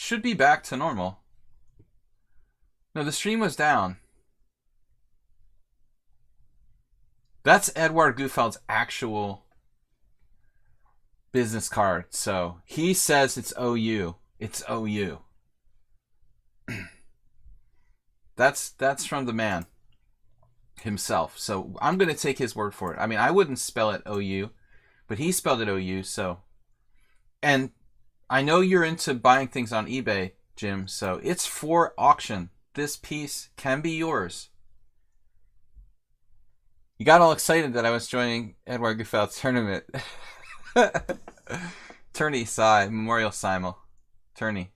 should be back to normal. No, the stream was down. That's Edward Gufeld's actual business card. So he says it's OU. It's OU. That's from the man himself. So I'm going to take his word for it. I mean, I wouldn't spell it OU, but he spelled it OU. So, and I know you're into buying things on eBay, Jim. So it's for auction. This piece can be yours. You got all excited that I was joining Edward Gufeld's tournament. Tourney Cy, Memorial Simul. Tourney.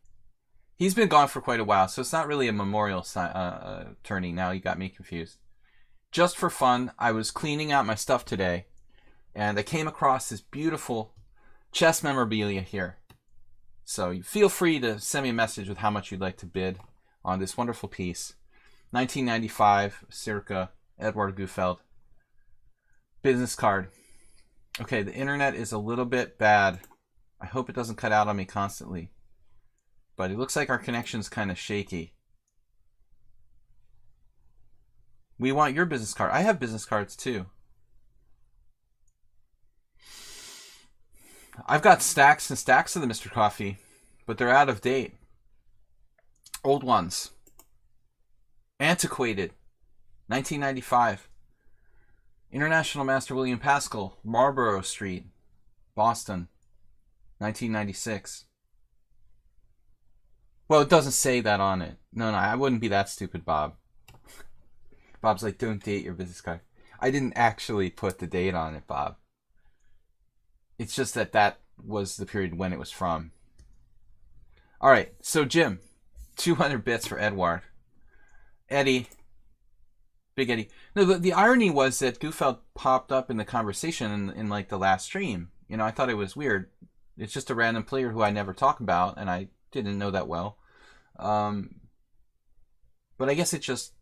He's been gone for quite a while, so it's not really a memorial tourney. Now you got me confused. Just for fun, I was cleaning out my stuff today, and I came across this beautiful chess memorabilia here. So you feel free to send me a message with how much you'd like to bid on this wonderful piece. 1995, circa, Edward Gufeld. Business card. Okay, the internet is a little bit bad. I hope it doesn't cut out on me constantly. But it looks like our connection's kind of shaky. We want your business card. I have business cards too. I've got stacks and stacks of the Mr. Coffee, but they're out of date. Old ones. Antiquated. 1995. International Master William Pascal, Marlborough Street, Boston, 1996. Well, it doesn't say that on it. No, I wouldn't be that stupid, Bob. Bob's like, don't date your business card. I didn't actually put the date on it, Bob. It's just that that was the period when it was from. All right, so Jim, 200 bits for Edward. Eddie, Big Eddie. No, the irony was that Gufeld popped up in the conversation in like the last stream. You know, I thought it was weird. It's just a random player who I never talk about, and I didn't know that well. But I guess it's just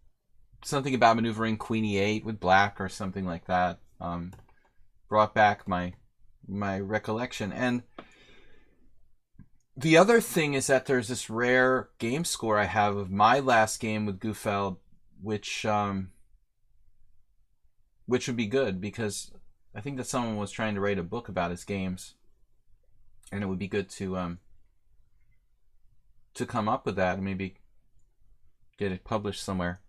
something about maneuvering Queen E8 with black or something like that. Brought back my recollection. And the other thing is that there's this rare game score I have of my last game with Gufeld, which would be good because I think that someone was trying to write a book about his games, and it would be good to come up with that and maybe get it published somewhere.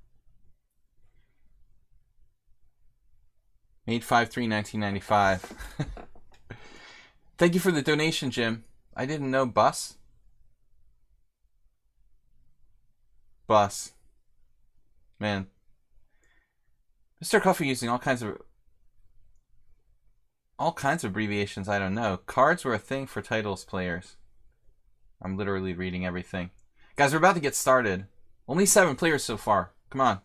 Made 5/3/1995. Thank you for the donation, Jim. I didn't know bus. Man. Mr. Coffee using all kinds of abbreviations I don't know. Cards were a thing for titles players. I'm literally reading everything. Guys, we're about to get started. Only 7 players so far. Come on.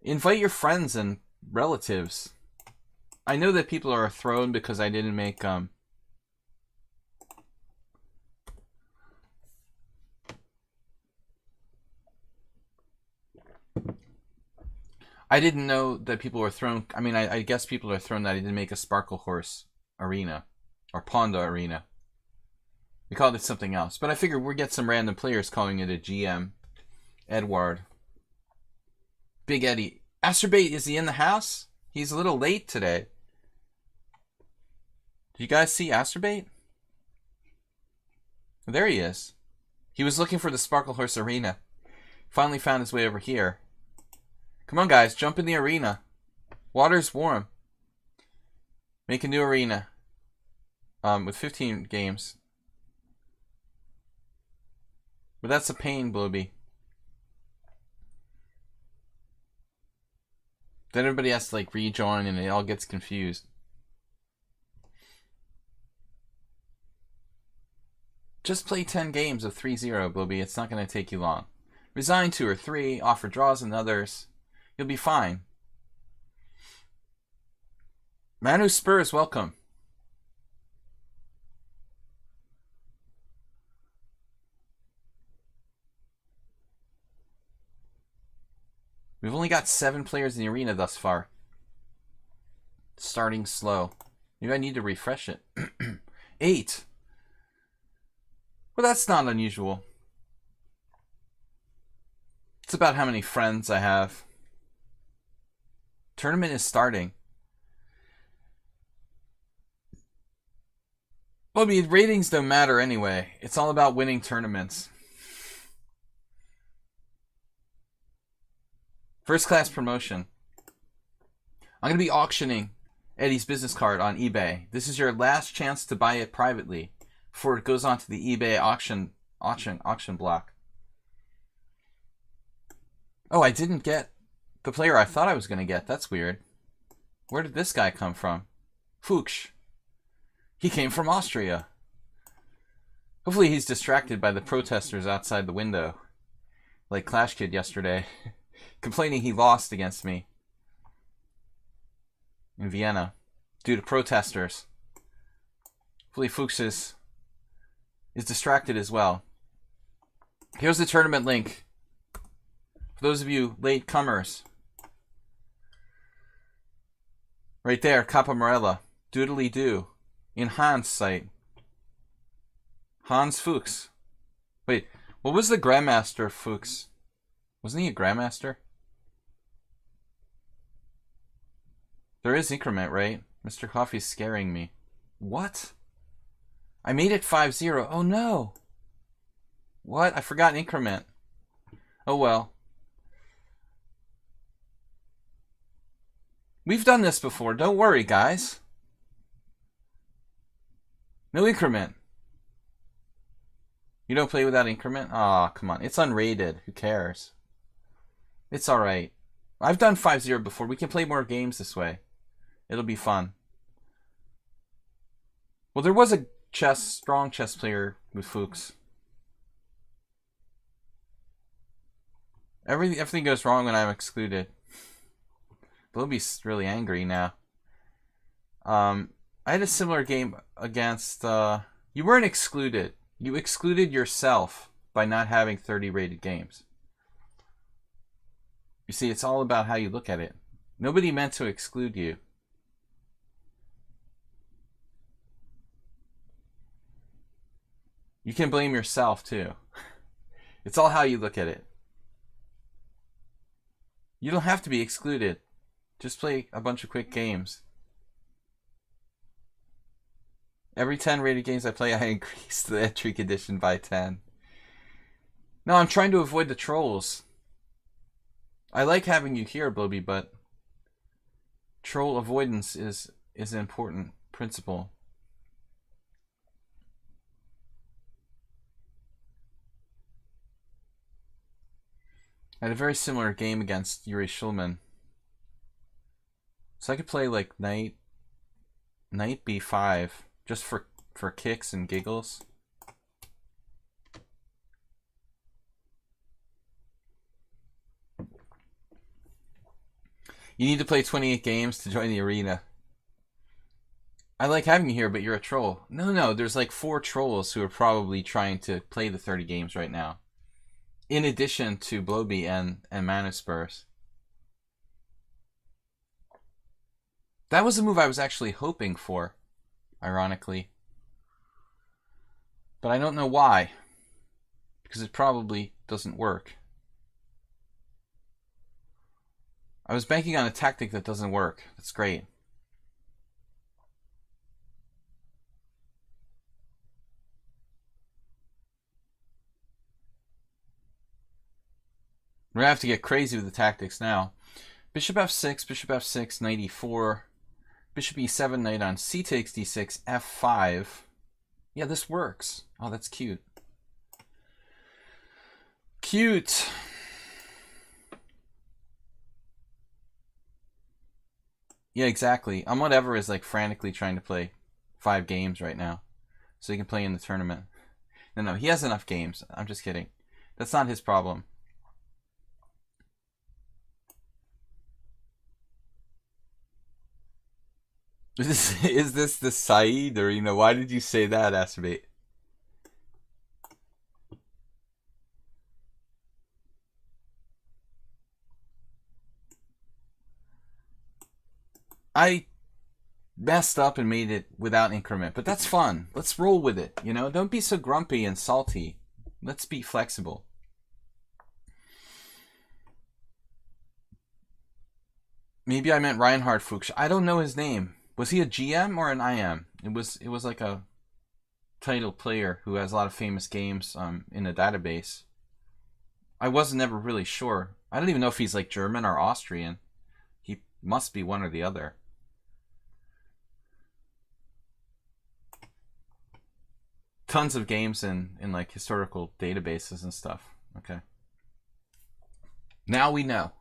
Invite your friends and relatives. I know that people are thrown because I didn't make I didn't know that people were thrown. I mean, I guess people are thrown that I didn't make a Sparkle Horse Arena or Ponda Arena. We called it something else, but I figured we'd get some random players calling it a GM. Edward. Big Eddie. Asterbait, is he in the house? He's a little late today. Do you guys see Asterbait? There he is. He was looking for the Sparkle Horse Arena. Finally found his way over here. Come on, guys, jump in the arena. Water's warm. Make a new arena. With 15 games. But that's a pain, Blobby. Then everybody has to like rejoin and it all gets confused. Just play 10 games of 3-0, Blobby. It's not going to take you long. Resign 2 or 3, offer draws and others. You'll be fine. Manu Spurs, welcome. We've only got 7 players in the arena thus far. Starting slow. Maybe I need to refresh it. 8. Well, that's not unusual. It's about how many friends I have. Tournament is starting. Well, I mean, ratings don't matter anyway. It's all about winning tournaments. First class promotion. I'm going to be auctioning Eddie's business card on eBay. This is your last chance to buy it privately before it goes onto the eBay auction block. Oh, I didn't get the player I thought I was going to get. That's weird. Where did this guy come from? Fuchs. He came from Austria. Hopefully he's distracted by the protesters outside the window. Like Clash Kid yesterday. Complaining he lost against me. In Vienna. Due to protesters. Hopefully Fuchs is distracted as well. Here's the tournament link. For those of you late comers. Right there, Capomarella. Doodly doo. In Hans' site. Hans Fuchs. Wait, what was the Grandmaster Fuchs? Wasn't he a Grandmaster? There is increment, right? Mr. Coffee's scaring me. What? I made it 5-0. Oh no. What? I forgot increment. Oh well. We've done this before. Don't worry, guys. No increment. You don't play without increment? Aw, oh, come on. It's unrated. Who cares? It's alright. I've done 5-0 before. We can play more games this way. It'll be fun. Well, there was a strong chess player with Fuchs. Everything goes wrong when I'm excluded. Bloby's really angry now. I had a similar game against... you weren't excluded. You excluded yourself by not having 30 rated games. You see, it's all about how you look at it. Nobody meant to exclude you. You can blame yourself, too. It's all how you look at it. You don't have to be excluded. Just play a bunch of quick games. Every 10 rated games I play, I increase the entry condition by 10. No, I'm trying to avoid the trolls. I like having you here, Bloby, but troll avoidance is an important principle. I had a very similar game against Yuri Shulman. So I could play like knight b5 just for kicks and giggles. You need to play 28 games to join the arena. I like having you here, but you're a troll. No, there's like 4 trolls who are probably trying to play the 30 games right now. In addition to Bloby and Manuspurs. That was a move I was actually hoping for, ironically. But I don't know why. Because it probably doesn't work. I was banking on a tactic that doesn't work. That's great. We're going to have to get crazy with the tactics now. Bishop f6, knight e4. Bishop e7, knight on c takes d6, f5. Yeah, this works. Oh, that's cute. Cute. Yeah, exactly. Whatever is like frantically trying to play 5 games right now. So he can play in the tournament. No, he has enough games. I'm just kidding. That's not his problem. Is this the Saeed, or why did you say that, Acerbate? I messed up and made it without increment, but that's fun. Let's roll with it, Don't be so grumpy and salty. Let's be flexible. Maybe I meant Reinhard Fuchs. I don't know his name. Was he a GM or an IM? It was like a title player who has a lot of famous games in a database. I wasn't never really sure. I don't even know if he's like German or Austrian. He must be one or the other. Tons of games in like historical databases and stuff. Okay. Now we know.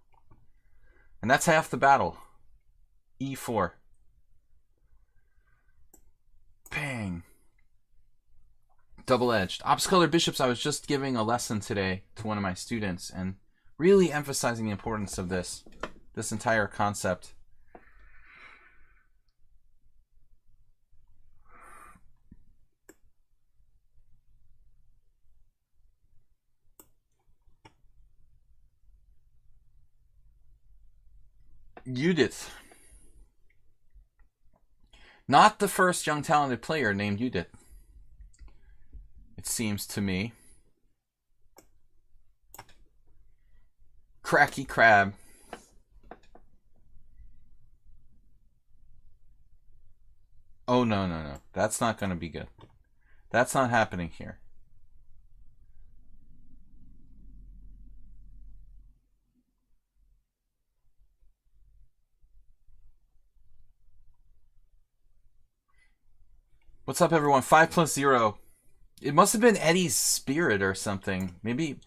And that's half the battle. E4. Bang. Double-edged. Ops-colored bishops, I was just giving a lesson today to one of my students and really emphasizing the importance of this entire concept. Judith. Not the first young talented player named Judith. It seems to me. Cracky crab. Oh, no. That's not going to be good. That's not happening here. What's up, everyone? 5 + 0. It must have been Eddie's spirit or something. Maybe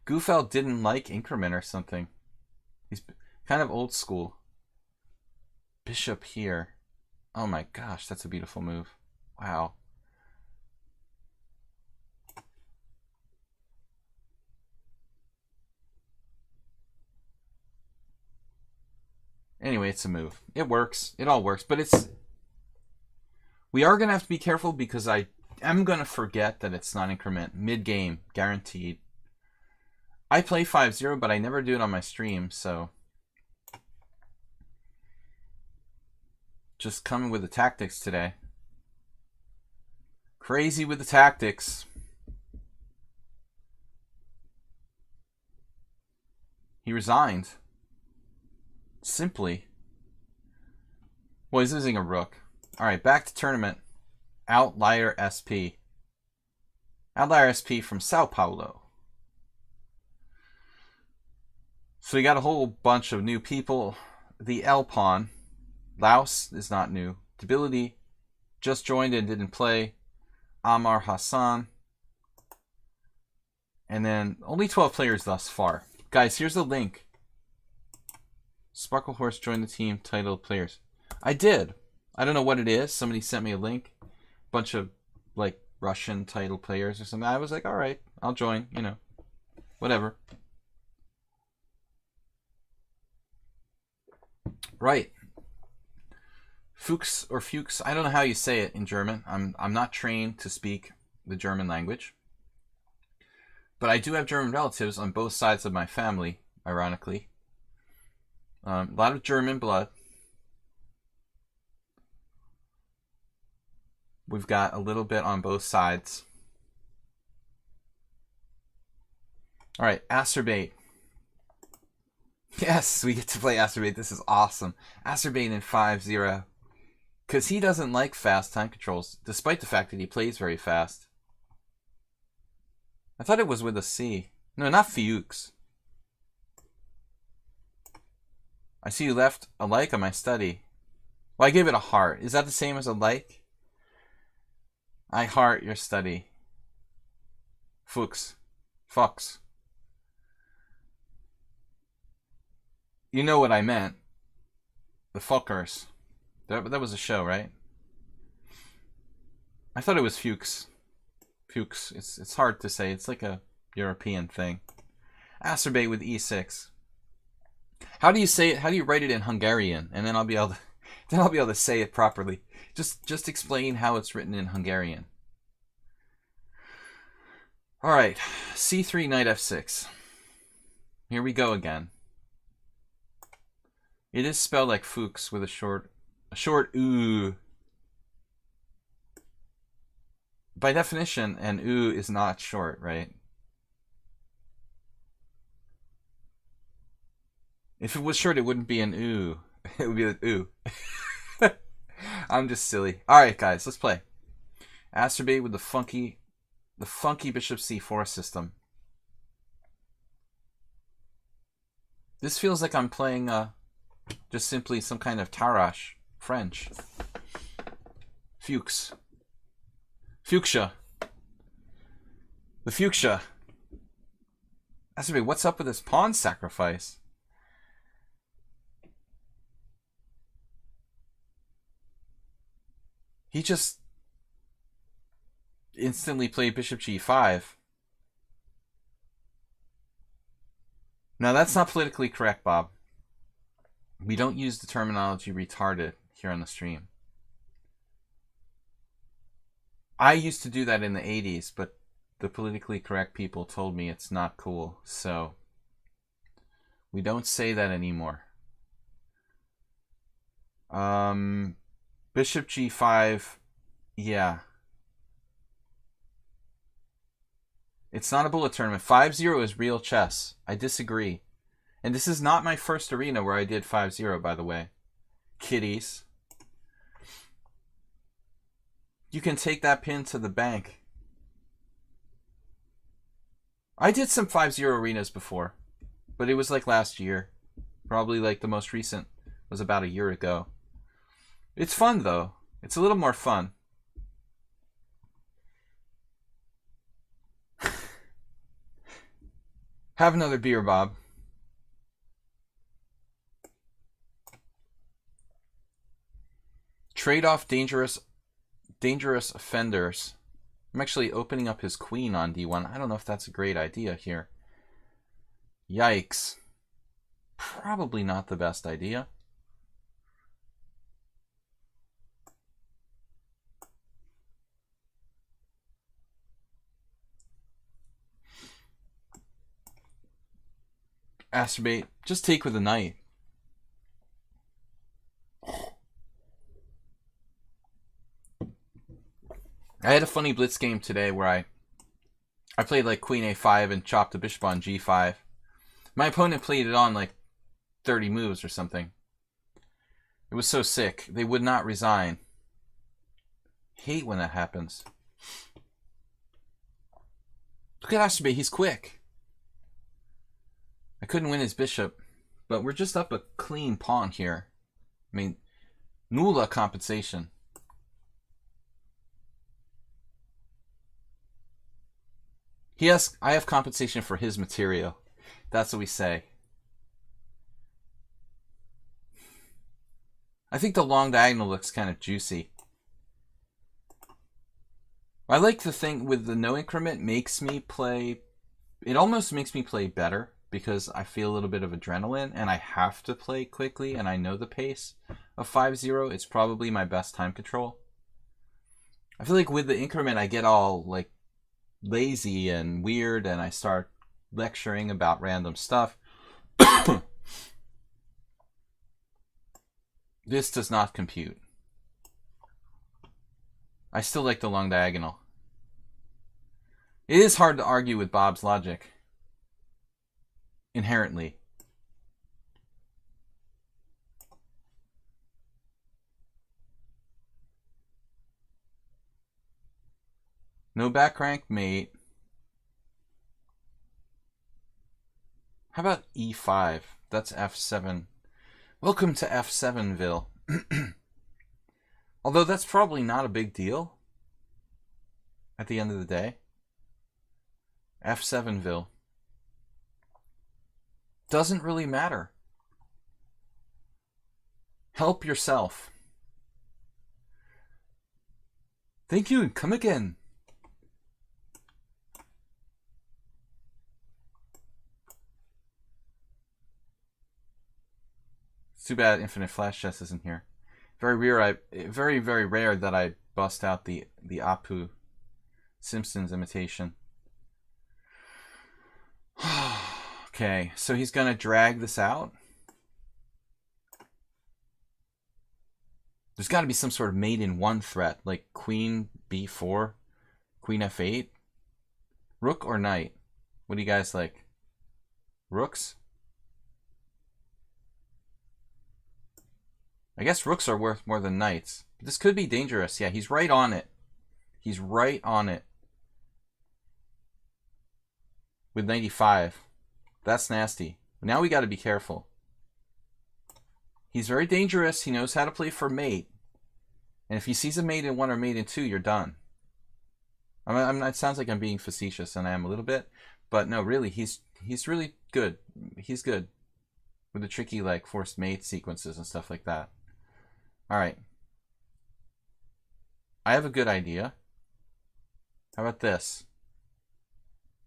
Gufeld didn't like increment or something. He's kind of old school. Bishop here. Oh my gosh, that's a beautiful move. Wow. Anyway, it's a move. It works. It all works. But it's... We are going to have to be careful because I am going to forget that it's not increment. Mid-game, guaranteed. I play 5-0, but I never do it on my stream, so... Just coming with the tactics today. Crazy with the tactics. He resigned. Simply. Well, he's losing a rook. Alright, back to tournament. Outlier SP. Outlier SP from Sao Paulo. So we got a whole bunch of new people. The L pawn. Laos is not new. Debility just joined and didn't play. Amar Hassan. And then only 12 players thus far. Guys, here's the link. Sparkle Horse joined the team, titled players. I did. I don't know what it is. Somebody sent me a link. Bunch of like Russian title players or something. I was like, all right, I'll join, you know. Whatever. Right. Fuchs or Fuchs, I don't know how you say it in German. I'm not trained to speak the German language. But I do have German relatives on both sides of my family, ironically. A lot of German blood. We've got a little bit on both sides. All right, Acerbate. Yes, we get to play Acerbate. This is awesome. Acerbate in 5-0. Because he doesn't like fast time controls, despite the fact that he plays very fast. I thought it was with a C. No, not Fuchs. I see you left a like on my study. Well, I gave it a heart. Is that the same as a like? I heart your study. Fuchs. Fox. You know what I meant. The Fuckers. That was a show, right? I thought it was Fuchs. Fuchs. It's hard to say. It's like a European thing. Acerbate with E6. How do you say it? How do you write it in Hungarian? And then I'll be able to say it properly. Just explain how it's written in Hungarian. All right, C3 knight F6. Here we go again. It is spelled like Fuchs with a short oo. By definition, an oo is not short, right? If it was short, it wouldn't be an oo. It would be like, ooh. I'm just silly. Alright, guys, let's play. Astrobate with the funky bishop c4 system. This feels like I'm playing just simply some kind of Tarrasch French. Fuchs. Fuchsia. The fuchsia. Astrobate, what's up with this pawn sacrifice? He just instantly played bishop g5. Now that's not politically correct, Bob. We don't use the terminology retarded here on the stream. I used to do that in the 80s, but the politically correct people told me it's not cool, so we don't say that anymore. Bishop g5, yeah. It's not a bullet tournament. 5-0 is real chess. I disagree. And this is not my first arena where I did 5-0, by the way. Kitties. You can take that pin to the bank. I did some 5-0 arenas before, but it was like last year. Probably like the most recent was about a year ago. It's fun, though. It's a little more fun. Have another beer, Bob. Trade off dangerous offenders. I'm actually opening up his queen on d1. I don't know if that's a great idea here. Yikes. Probably not the best idea. Astrobate. Just take with the knight. I had a funny blitz game today where I played like queen a5 and chopped the bishop on g5. My opponent played it on like 30 moves or something. It was so sick. They would not resign. Hate when that happens. Look at Astrobate. He's quick. I couldn't win his bishop, but we're just up a clean pawn here. I mean, nulla compensation. I have compensation for his material. That's what we say. I think the long diagonal looks kind of juicy. I like the thing with the no increment makes me play... It almost makes me play better because I feel a little bit of adrenaline and I have to play quickly and I know the pace of 5-0. It's probably my best time control. I feel like with the increment I get all like lazy and weird and I start lecturing about random stuff. This does not compute. I still like the long diagonal. It is hard to argue with Bob's logic. Inherently. No back rank mate. How about e5? That's f7. Welcome to f7ville. Although that's probably not a big deal at the end of the day. f7ville. Doesn't really matter. Help yourself. Thank you. Come again. It's too bad Infinite Flash Chess isn't here. Very rare that I bust out the Apu Simpsons imitation. Okay, so he's gonna drag this out. There's got to be some sort of mate in one threat, like queen b4, queen f8, rook or knight. What do you guys like? Rooks? I guess rooks are worth more than knights. But this could be dangerous. Yeah, he's right on it. He's right on it. With 95. That's nasty. Now we got to be careful. He's very dangerous. He knows how to play for mate. And if he sees a mate in 1 or mate in 2, you're done. It sounds like I'm being facetious, and I am a little bit. But no, really, he's really good. He's good. With the tricky, like, forced mate sequences and stuff like that. Alright. I have a good idea. How about this?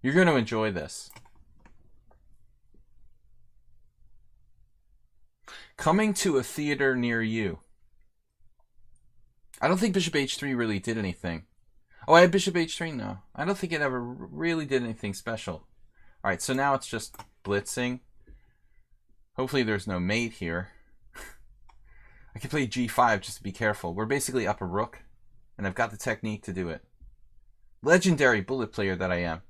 You're going to enjoy this. Coming to a theater near you. I don't think bishop h3 really did anything. Oh, I had bishop h3? No. I don't think it ever really did anything special. Alright, so now it's just blitzing. Hopefully there's no mate here. I can play g5 just to be careful. We're basically up a rook, and I've got the technique to do it. Legendary bullet player that I am.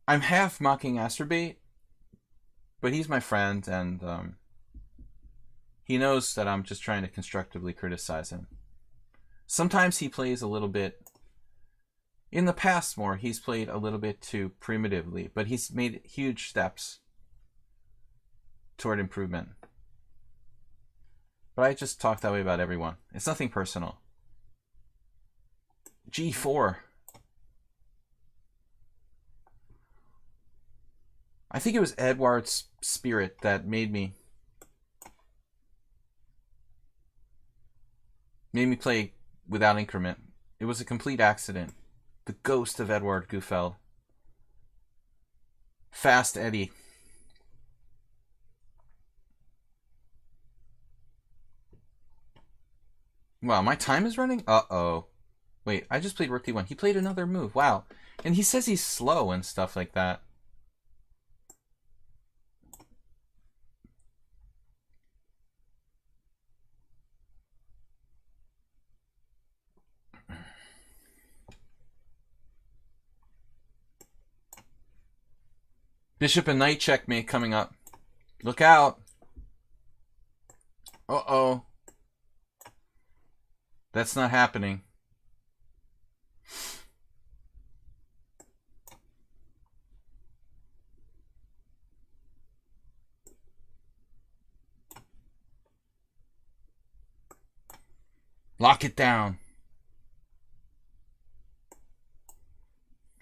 I'm half mocking Asterbait, but he's my friend, and he knows that I'm just trying to constructively criticize him. Sometimes he plays a little bit, in the past more, he's played a little bit too primitively, but he's made huge steps toward improvement. But I just talk that way about everyone. It's nothing personal. G4. I think it was Edward's spirit that made me play without increment. It was a complete accident. The ghost of Edward Gufeld. Fast Eddie. Wow, my time is running? Uh-oh. Wait, I just played rook d1. He played another move. Wow. And he says he's slow and stuff like that. Bishop and knight checkmate coming up. Look out. Uh-oh. That's not happening. Lock it down.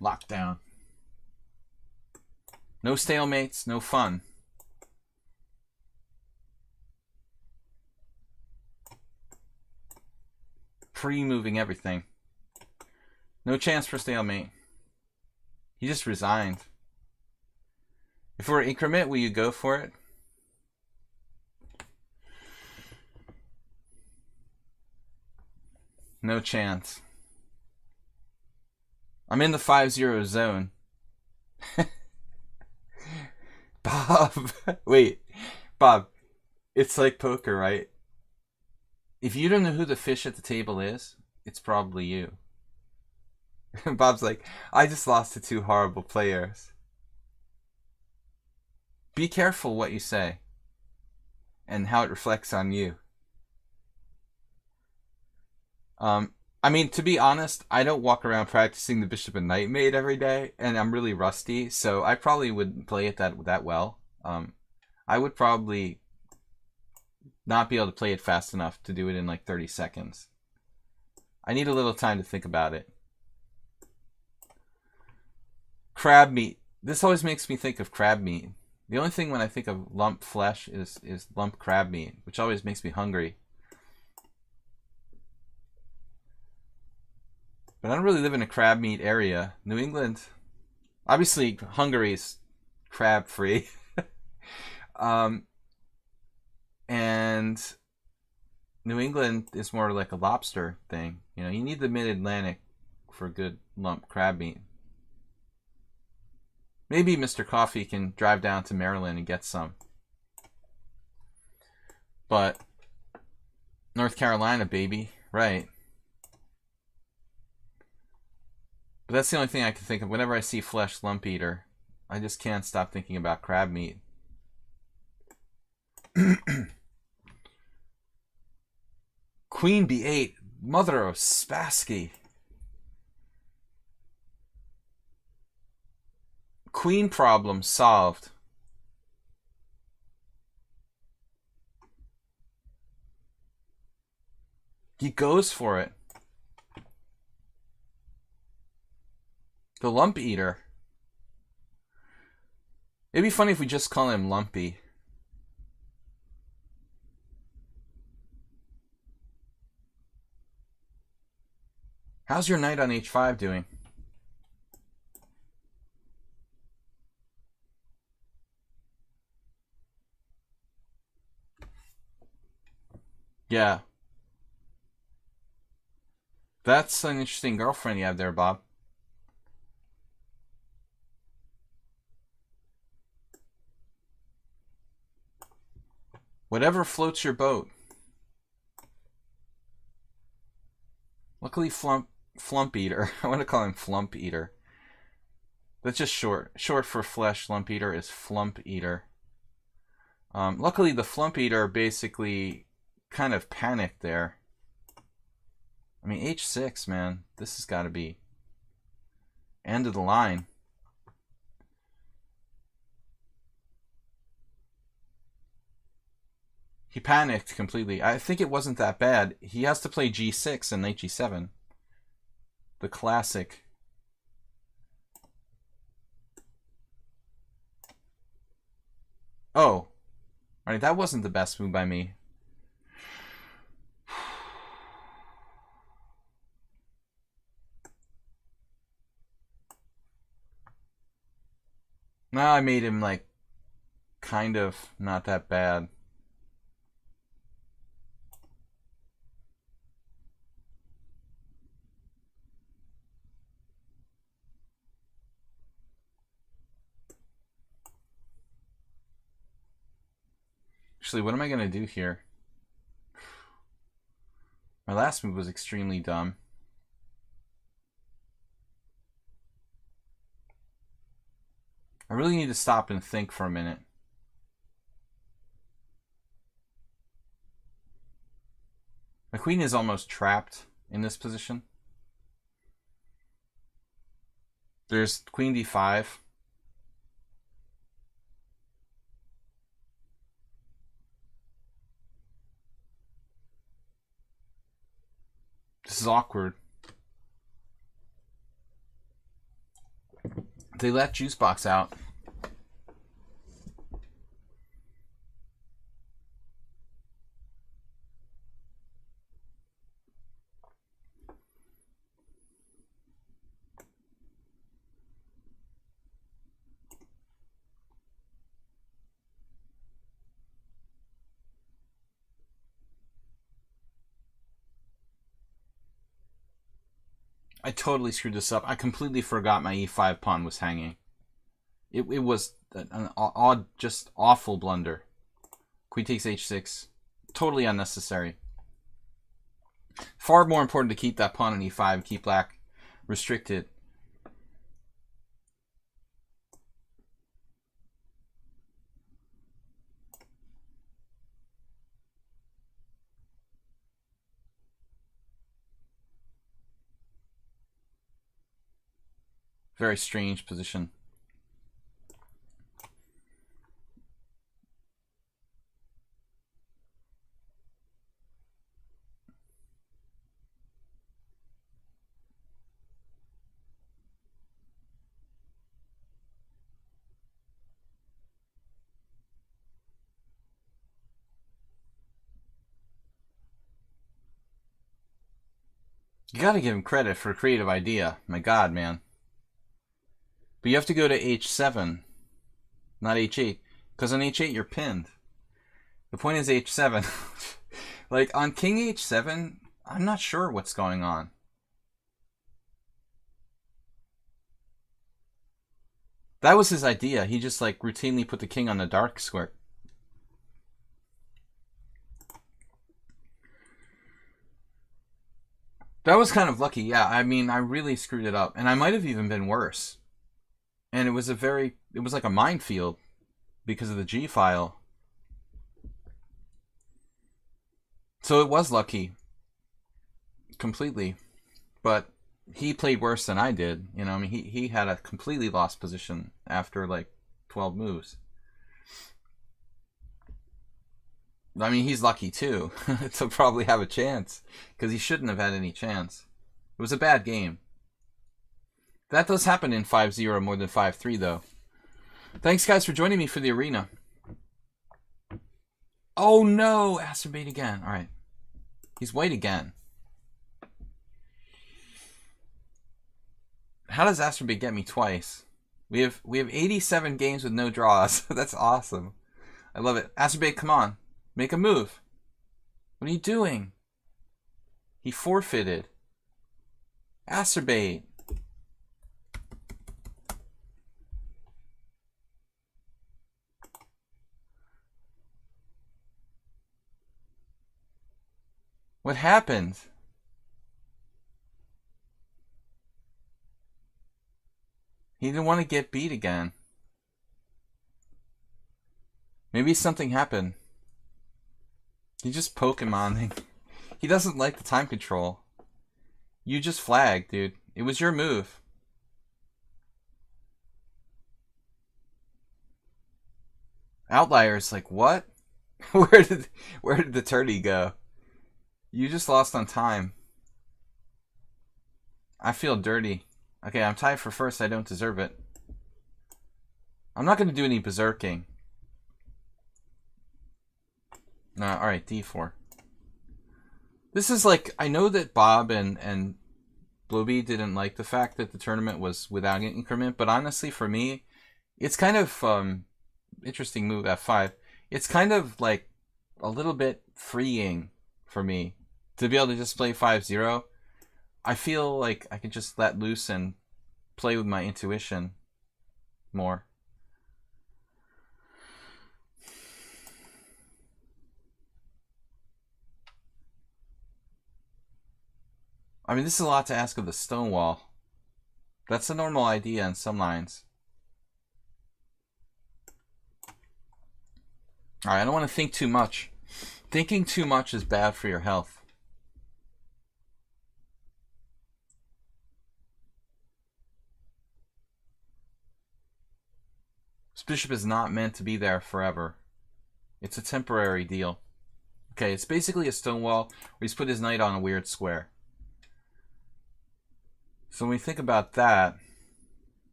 Lockdown. No stalemates, no fun. Pre-moving everything. No chance for stalemate. He just resigned. If it were increment, will you go for it? No chance. I'm in the 5-0 zone. Bob. Wait. Bob. It's like poker, right? If you don't know who the fish at the table is, it's probably you. Bob's like, I just lost to 2 horrible players. Be careful what you say and how it reflects on you. I mean, to be honest, I don't walk around practicing the bishop and knight mate every day, and I'm really rusty, so I probably wouldn't play it that well. I would probably not be able to play it fast enough to do it in like 30 seconds. I need a little time to think about it. Crab meat. This always makes me think of crab meat. The only thing when I think of lump flesh is lump crab meat, which always makes me hungry. But I don't really live in a crab meat area. New England, obviously Hungary's crab free. And New England is more like a lobster thing. You know, you need the mid-Atlantic for good lump crab meat. Maybe Mr. Coffee can drive down to Maryland and get some. But North Carolina, baby. Right. But that's the only thing I can think of. Whenever I see flesh lump eater, I just can't stop thinking about crab meat. Queen b8. Mother of Spassky. Queen problem solved. He goes for it. The lump eater. It'd be funny if we just call him Lumpy. How's your knight on h5 doing? Yeah. That's an interesting girlfriend you have there, Bob. Whatever floats your boat. Luckily, Flump Eater. I want to call him Flump Eater. That's just short. Short for flesh. Lump Eater is Flump Eater. Luckily, the Flump Eater basically kind of panicked there. I mean, h6, man. This has got to be end of the line. He panicked completely. I think it wasn't that bad. He has to play g6 and knight g7. The classic. Oh. Alright, that wasn't the best move by me. Now I made him, like, kind of not that bad. Actually, what am I going to do here? My last move was extremely dumb. I really need to stop and think for a minute. My queen is almost trapped in this position. There's queen d5. This is awkward. They let Juicebox out. I totally screwed this up. I completely forgot my e5 pawn was hanging. It was an odd, just awful blunder. Queen takes h6. Totally unnecessary. Far more important to keep that pawn on e5, keep black restricted. Very strange position. You gotta give him credit for a creative idea. My god, man. But you have to go to h7, not h8. Because on h8, you're pinned. The point is h7. Like, on king h7, I'm not sure what's going on. That was his idea. He just, like, routinely put the king on the dark square. That was kind of lucky, yeah. I mean, I really screwed it up. And I might have even been worse. And it was like a minefield because of the G file. So it was lucky. completely. But he played worse than I did. You know, I mean, he had a completely lost position after like 12 moves. I mean, he's lucky too to probably have a chance because he shouldn't have had any chance. It was a bad game. That does happen in 5-0 more than 5-3 though. Thanks guys for joining me for the arena. Oh no, Acerbate again. All right, he's white again. How does Acerbate get me twice? We have 87 games with no draws. That's awesome. I love it. Acerbate, come on, make a move. What are you doing? He forfeited. Acerbate. What happened? He didn't want to get beat again. Maybe something happened. He just Pokemoning. He doesn't like the time control. You just flagged, dude. It was your move. Outliers, like what? Where did the tourney go? You just lost on time. I feel dirty. Okay, I'm tied for first. I don't deserve it. I'm not going to do any berserking. No, alright, D4. This is like, I know that Bob and Blobby didn't like the fact that the tournament was without an increment, but honestly for me, it's kind of interesting move, F5. It's kind of like a little bit freeing for me to be able to just play 5-0. I feel like I can just let loose and play with my intuition more. I mean, this is a lot to ask of the Stonewall. That's a normal idea in some lines. Alright, I don't want to think too much. Thinking too much is bad for your health. This bishop is not meant to be there forever. It's a temporary deal. Okay, it's basically a Stonewall where he's put his knight on a weird square. So when we think about that,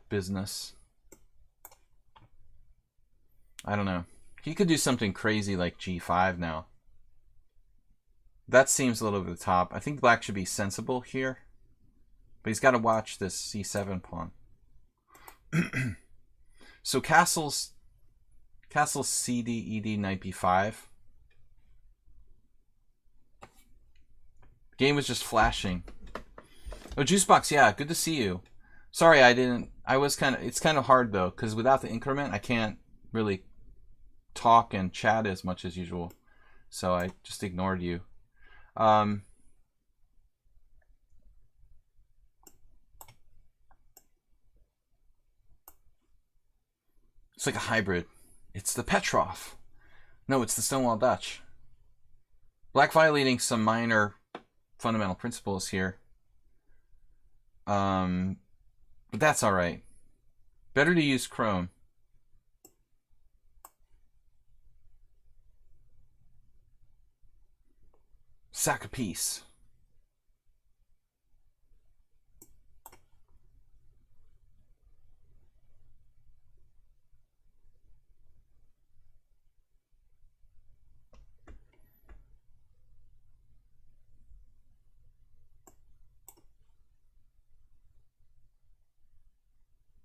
business, I don't know. He could do something crazy like G5 now. That seems a little over the top. I think black should be sensible here. But he's got to watch this C7 pawn. So castle CD, ED, knight B5. Game was just flashing. Oh, Juicebox, yeah, good to see you. Sorry, it's kind of hard though, because without the increment, I can't really talk and chat as much as usual. So I just ignored you. It's like a hybrid. It's the Petrov. No, it's the Stonewall Dutch. Black violating some minor fundamental principles here. But that's alright. Better to use Chrome. Sack a piece.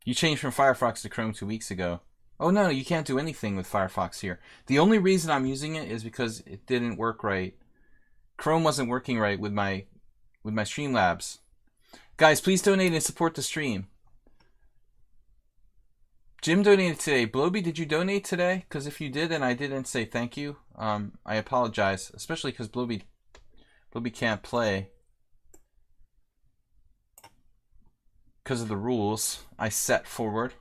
You changed from Firefox to Chrome 2 weeks ago. Oh no, you can't do anything with Firefox here. The only reason I'm using it is because it didn't work right. Chrome wasn't working right with my Streamlabs. Guys, please donate and support the stream. Jim donated today. Blobby, did you donate today? Because if you did and I didn't say thank you, I apologize. Especially because Blobby can't play. Because of the rules I set forward.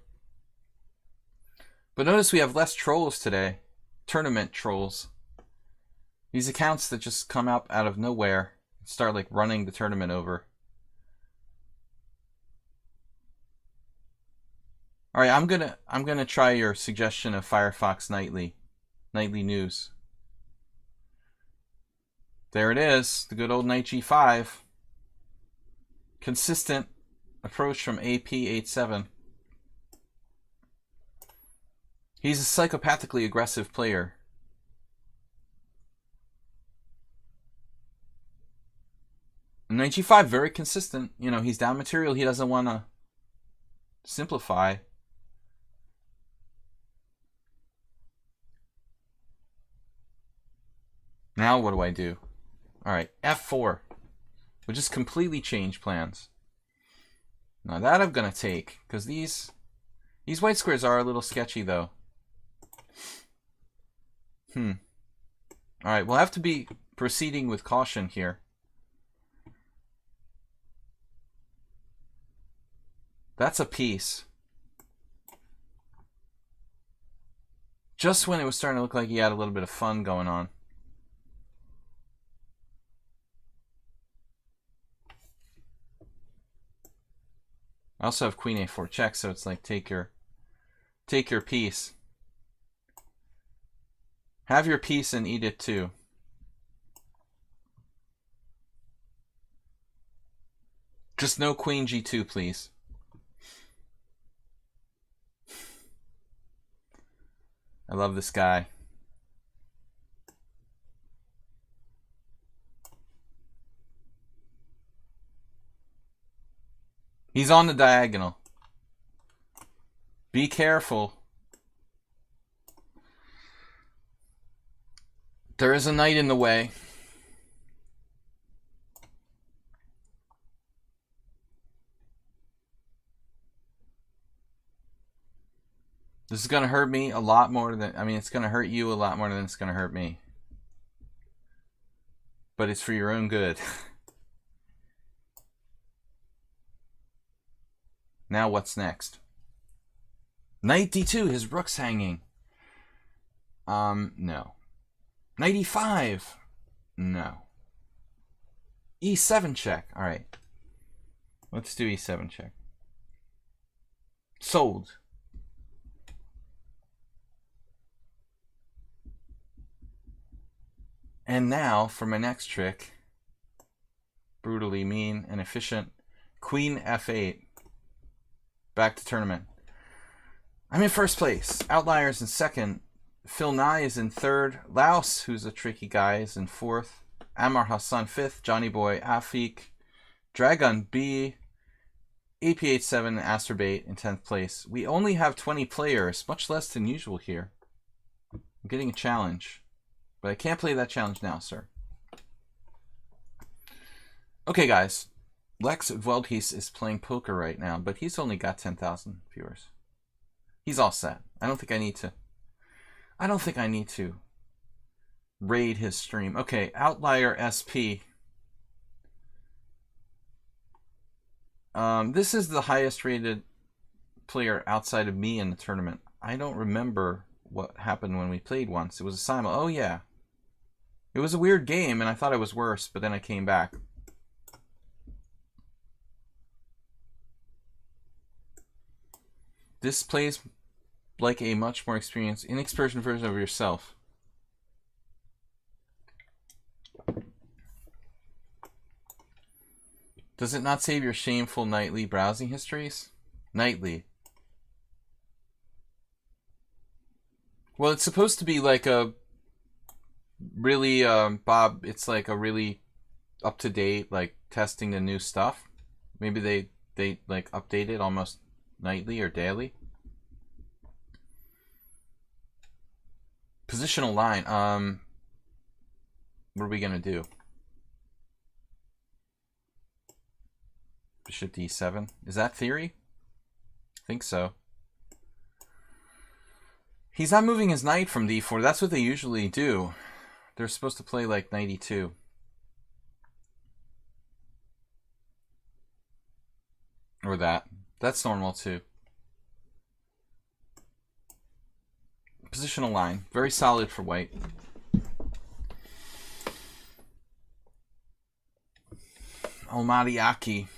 But notice we have less trolls today. Tournament trolls. These accounts that just come up out of nowhere and start like running the tournament over. Alright, I'm gonna try your suggestion of Firefox Nightly News. There it is, the good old knight g5. Consistent approach from AP87. He's a psychopathically aggressive player. Knight g5, very consistent. You know, he's down material. He doesn't want to simplify. Now what do I do? Alright, f4. We'll just completely change plans. Now that I'm going to take, because these white squares are a little sketchy, though. Alright, we'll have to be proceeding with caution here. That's a piece. Just when it was starting to look like he had a little bit of fun going on. I also have queen a4 check, so it's like take your piece. Have your piece and eat it too. Just no queen g2, please. I love this guy. He's on the diagonal. Be careful. There is a knight in the way. This is going to hurt me a lot more than... I mean, it's going to hurt you a lot more than it's going to hurt me. But it's for your own good. Now what's next? Knight d2, his rook's hanging. No. Knight e5. No. e7 check. Alright. Let's do e7 check. Sold. And now for my next trick. Brutally mean and efficient. Queen f8. Back to tournament. I'm in first place. Outliers in second. Phil Nye is in third. Laos, who's a tricky guy, is in fourth. Ammar Hassan fifth. Johnny Boy Afik. Dragon B. AP87 and Asterbait in 10th place. We only have 20 players, much less than usual here. I'm getting a challenge. But I can't play that challenge now, sir. Okay, guys. Lex Veldhuis is playing poker right now, but he's only got 10,000 viewers. He's all set. I don't think I need to raid his stream. Okay, Outlier SP. This is the highest rated player outside of me in the tournament. I don't remember what happened when we played once. It was a simul. Oh, yeah. It was a weird game, and I thought it was worse, but then I came back. This plays like a much more inexperienced version of yourself. Does it not save your shameful nightly browsing histories? Nightly. Well, it's supposed to be like a really, Bob, it's like a really up-to-date, like, testing the new stuff. Maybe they like, update it almost nightly or daily. Positional line. What are we gonna do? Bishop d7. Is that theory? I think so. He's not moving his knight from d4. That's what they usually do. They're supposed to play like knight e2. Or that. That's normal too. Positional line. Very solid for white. Almaty-Aki.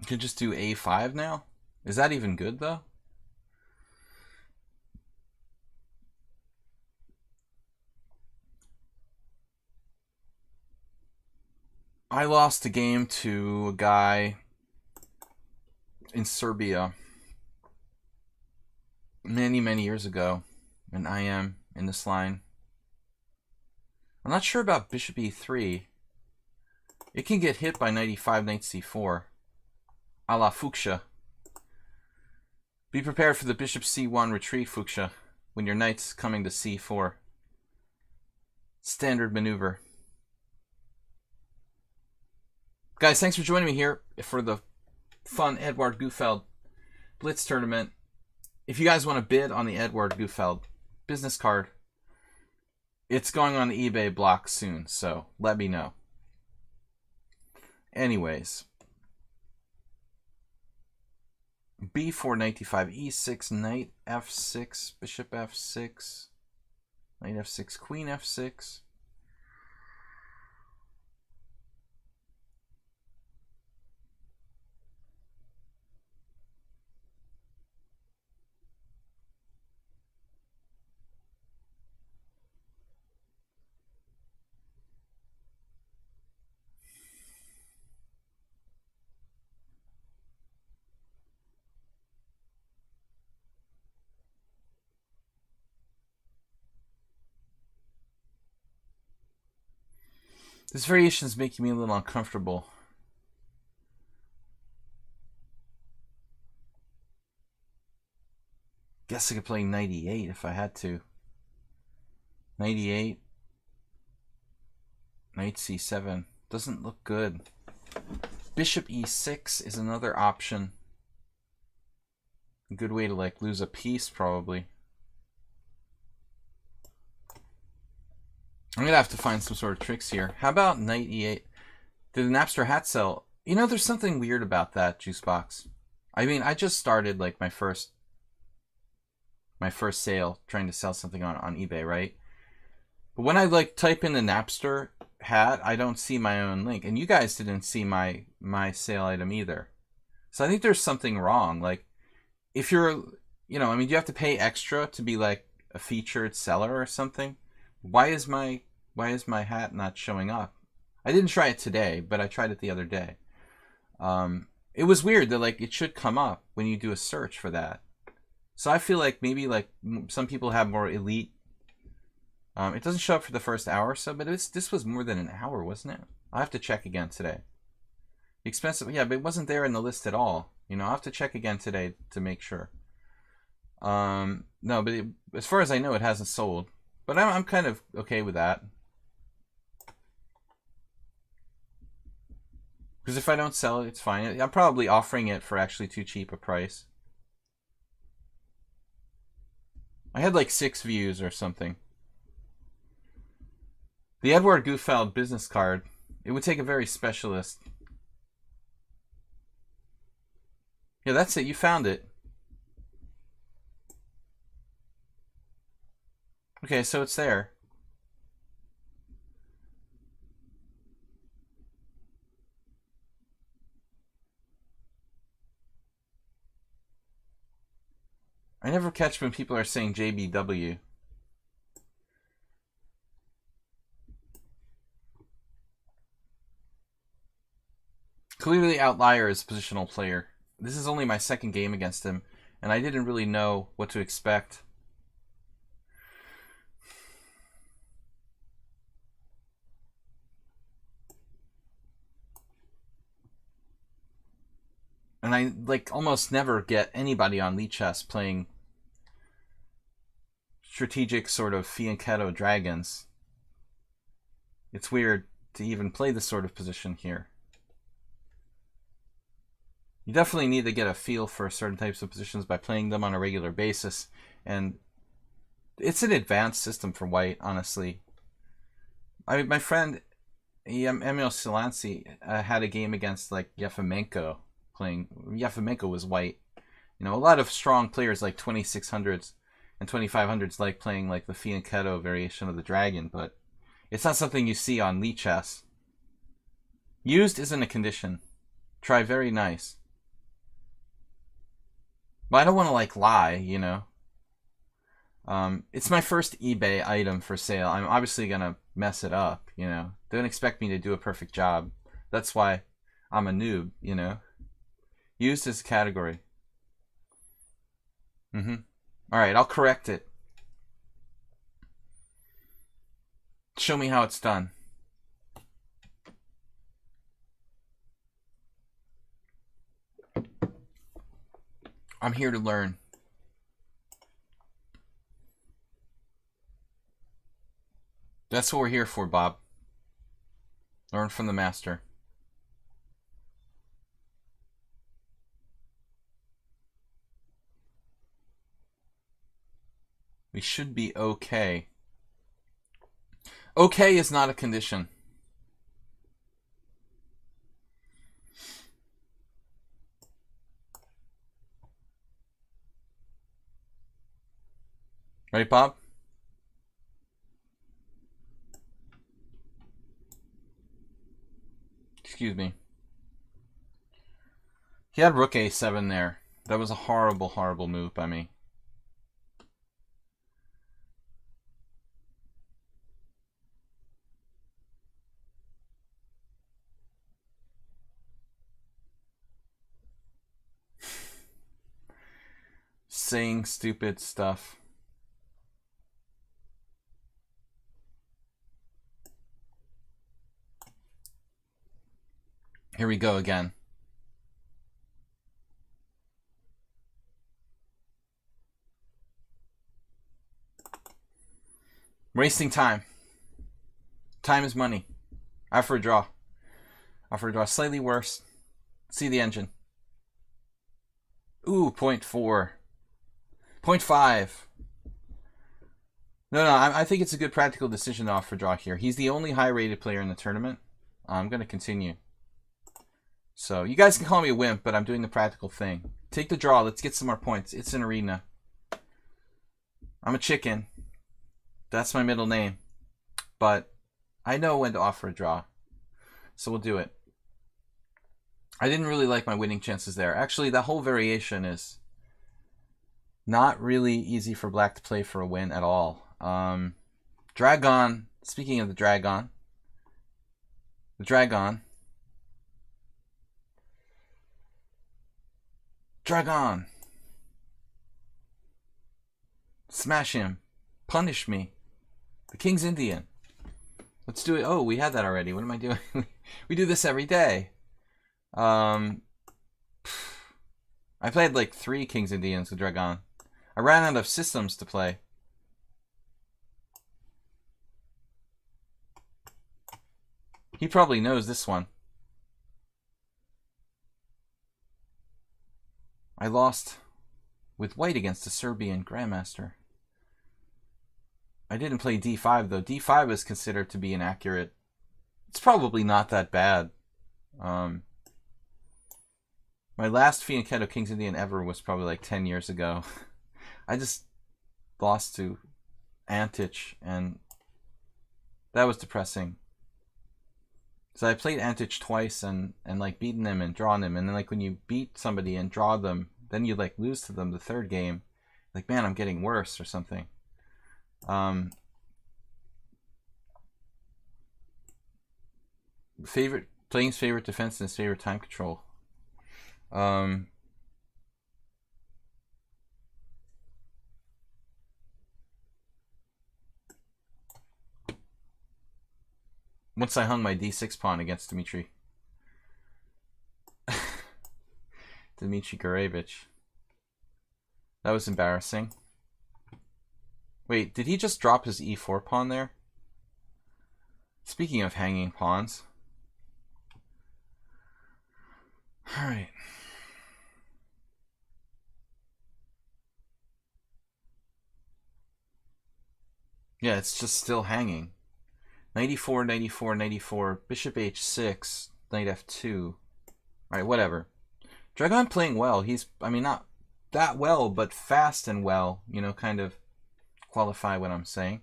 You can just do A5 now? Is that even good, though? I lost a game to a guy in Serbia many, many years ago, and I am in this line. I'm not sure about bishop e3. It can get hit by knight e5, knight c4, a la Fuchsia. Be prepared for the bishop c1 retreat, Fuchsia, when your knight's coming to c4. Standard maneuver. Guys, thanks for joining me here for the fun Edward Gufeld Blitz tournament. If you guys want to bid on the Edward Gufeld business card, it's going on the eBay block soon, so let me know. Anyways, b4, knight d5, e6, knight f6, bishop f6, knight f6, queen f6. This variation is making me a little uncomfortable. Guess I could play knight e8 if I had to. Knight e8. Knight c7. Doesn't look good. Bishop e6 is another option. A good way to like lose a piece probably. I'm gonna have to find some sort of tricks here. How about knight e8? Did the Napster hat sell? You know, there's something weird about that, Juicebox. I mean, I just started like my first sale trying to sell something on eBay, right? But when I like type in the Napster hat, I don't see my own link, and you guys didn't see my sale item either. So I think there's something wrong. Like, if you're, you know, I mean, you have to pay extra to be like a featured seller or something. Why is my hat not showing up? I didn't try it today, but I tried it the other day. It was weird that like it should come up when you do a search for that. So I feel like maybe like some people have more elite. It doesn't show up for the first hour or so, but this was more than an hour, wasn't it? I'll have to check again today. Expensive, yeah, but it wasn't there in the list at all. You know, I'll have to check again today to make sure. No, but as far as I know, it hasn't sold. But I'm kind of okay with that. Because if I don't sell it, it's fine. I'm probably offering it for actually too cheap a price. I had like 6 views or something. The Edward Gufeld business card, it would take a very specialist. Yeah, that's it. You found it. Okay, so it's there. I never catch when people are saying JBW. Clearly Outlier is a positional player. This is only my second game against him, and I didn't really know what to expect. And I like almost never get anybody on lichess playing strategic sort of fianchetto dragons. It's weird to even play this sort of position here. You definitely need to get a feel for certain types of positions by playing them on a regular basis. And it's an advanced system for white, honestly. My friend Emil Silansi had a game against like Yefimenko, playing. Yafimenko was white. You know, a lot of strong players like 2600s and 2500s like playing like the fianchetto variation of the dragon, but it's not something you see on lichess. Used isn't a condition. Try very nice. But I don't want to like lie, you know. It's my first eBay item for sale. I'm obviously gonna mess it up, you know. Don't expect me to do a perfect job. That's why I'm a noob, you know. Used as a category. Alright, I'll correct it. Show me how it's done. I'm here to learn. That's what we're here for, Bob. Learn from the master. We should be okay. Okay is not a condition. Right, Bob? Excuse me. He had rook a7 there. That was a horrible, horrible move by me. Saying stupid stuff. Here we go again. Wasting time. Time is money. Out for a draw. Out for a draw. Slightly worse. See the engine. Ooh, 0.4. 0.5. No, I think it's a good practical decision to off for draw here. He's the only high-rated player in the tournament. I'm going to continue. So, you guys can call me a wimp, but I'm doing the practical thing. Take the draw. Let's get some more points. It's an arena. I'm a chicken. That's my middle name. But I know when to offer a draw. So we'll do it. I didn't really like my winning chances there. Actually, that whole variation is not really easy for black to play for a win at all. Dragon. Speaking of the Dragon. The Dragon. Dragon. Smash him. Punish me. The King's Indian. Let's do it. Oh, we had that already. What am I doing? We do this every day. I played like 3 King's Indians with Dragon. I ran out of systems to play. He probably knows this one. I lost with white against a Serbian Grandmaster. I didn't play d5 though. d5 is considered to be inaccurate. It's probably not that bad. My last fianchetto King's Indian ever was probably like 10 years ago. I just lost to Antich, and that was depressing. So I played Antich twice and like beaten them and drawn them, and then like when you beat somebody and draw them, then you like lose to them the third game. Like, man, I'm getting worse or something. Playing his favorite defense and his favorite time control. Once I hung my d6 pawn against Dmitry. Dmitry Gurevich. That was embarrassing. Wait, did he just drop his e4 pawn there? Speaking of hanging pawns. Alright. Yeah, it's just still hanging. Knight e4, knight e4, knight e4, bishop h6, knight f2. Alright, whatever. Dragon playing well. He's, I mean, not that well, but fast and well. You know, kind of qualify what I'm saying.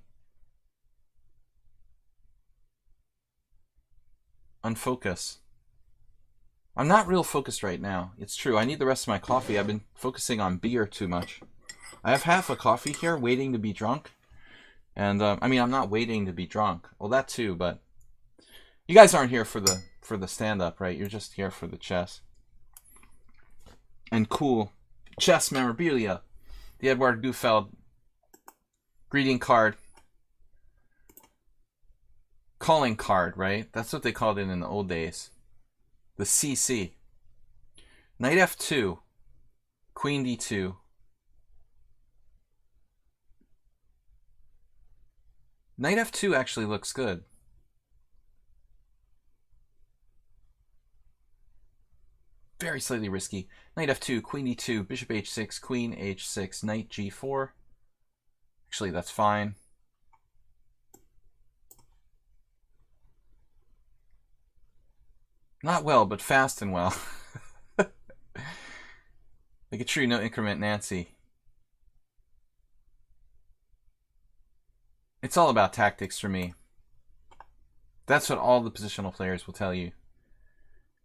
Unfocus. I'm not real focused right now. It's true. I need the rest of my coffee. I've been focusing on beer too much. I have half a coffee here waiting to be drunk. And, I mean, I'm not waiting to be drunk. Well, that too, but you guys aren't here for the stand-up, right? You're just here for the chess. And cool chess memorabilia. The Edward Gufeld greeting card. Calling card, right? That's what they called it in the old days. The CC. Knight F2. Queen D2. Knight F2 actually looks good. Very slightly risky. Knight F2, Queen D2, Bishop H6, Queen H6, Knight G4. Actually, that's fine. Not well, but fast and well. Like a true no increment Nancy. It's all about tactics for me. That's what all the positional players will tell you.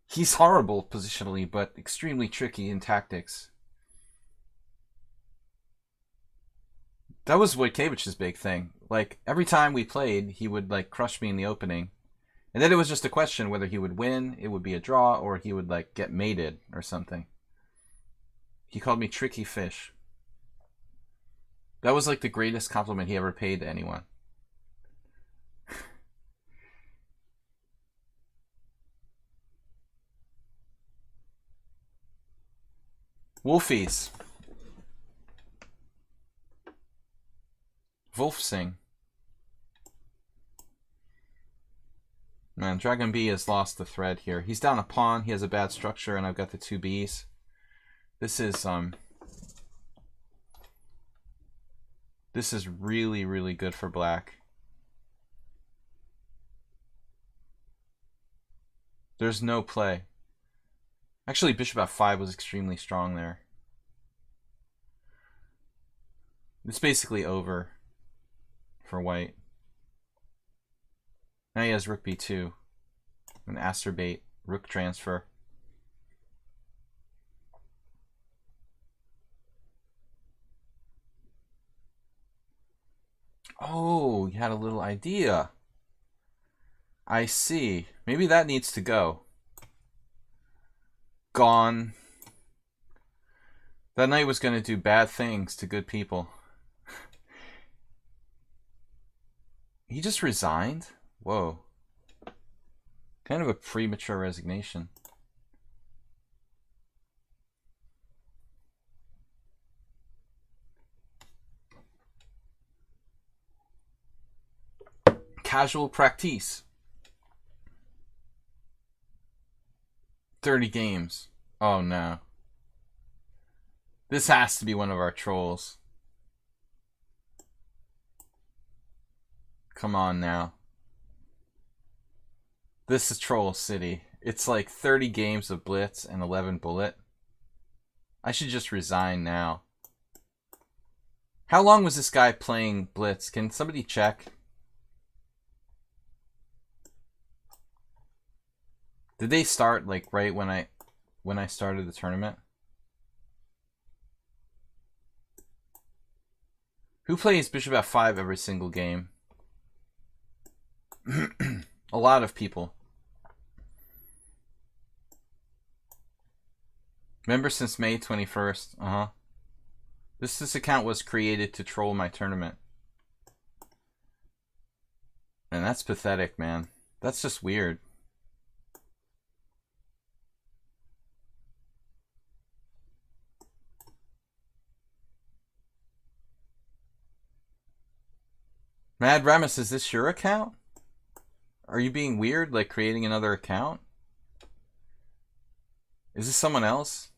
He's horrible positionally, but extremely tricky in tactics. That was Wojtiewicz's big thing. Like, every time we played, he would, like, crush me in the opening. And then it was just a question whether he would win, it would be a draw, or he would, like, get mated or something. He called me tricky fish. That was, like, the greatest compliment he ever paid to anyone. Wolfies. Wolfsing. Man, Dragon B has lost the thread here. He's down a pawn, he has a bad structure, and I've got the two Bs. This is really, really good for black. There's no play. Actually, Bishop F5 was extremely strong there. It's basically over for white. Now he has Rook B2. An acerbate Rook transfer. Oh, you had a little idea. I see. Maybe that needs to go. Gone. That knight was going to do bad things to good people. He just resigned? Whoa. Kind of a premature resignation. Casual practice. 30 games. Oh no. This has to be one of our trolls. Come on now. This is Troll City. It's like 30 games of Blitz and 11 Bullet. I should just resign now. How long was this guy playing Blitz? Can somebody check? Did they start like right when I started the tournament? Who plays Bishop F5 every single game? A lot of people. Member since May 21st. This account was created to troll my tournament. And that's pathetic, man. That's just weird. Mad Ramus, is this your account? Are you being weird, like creating another account? Is this someone else?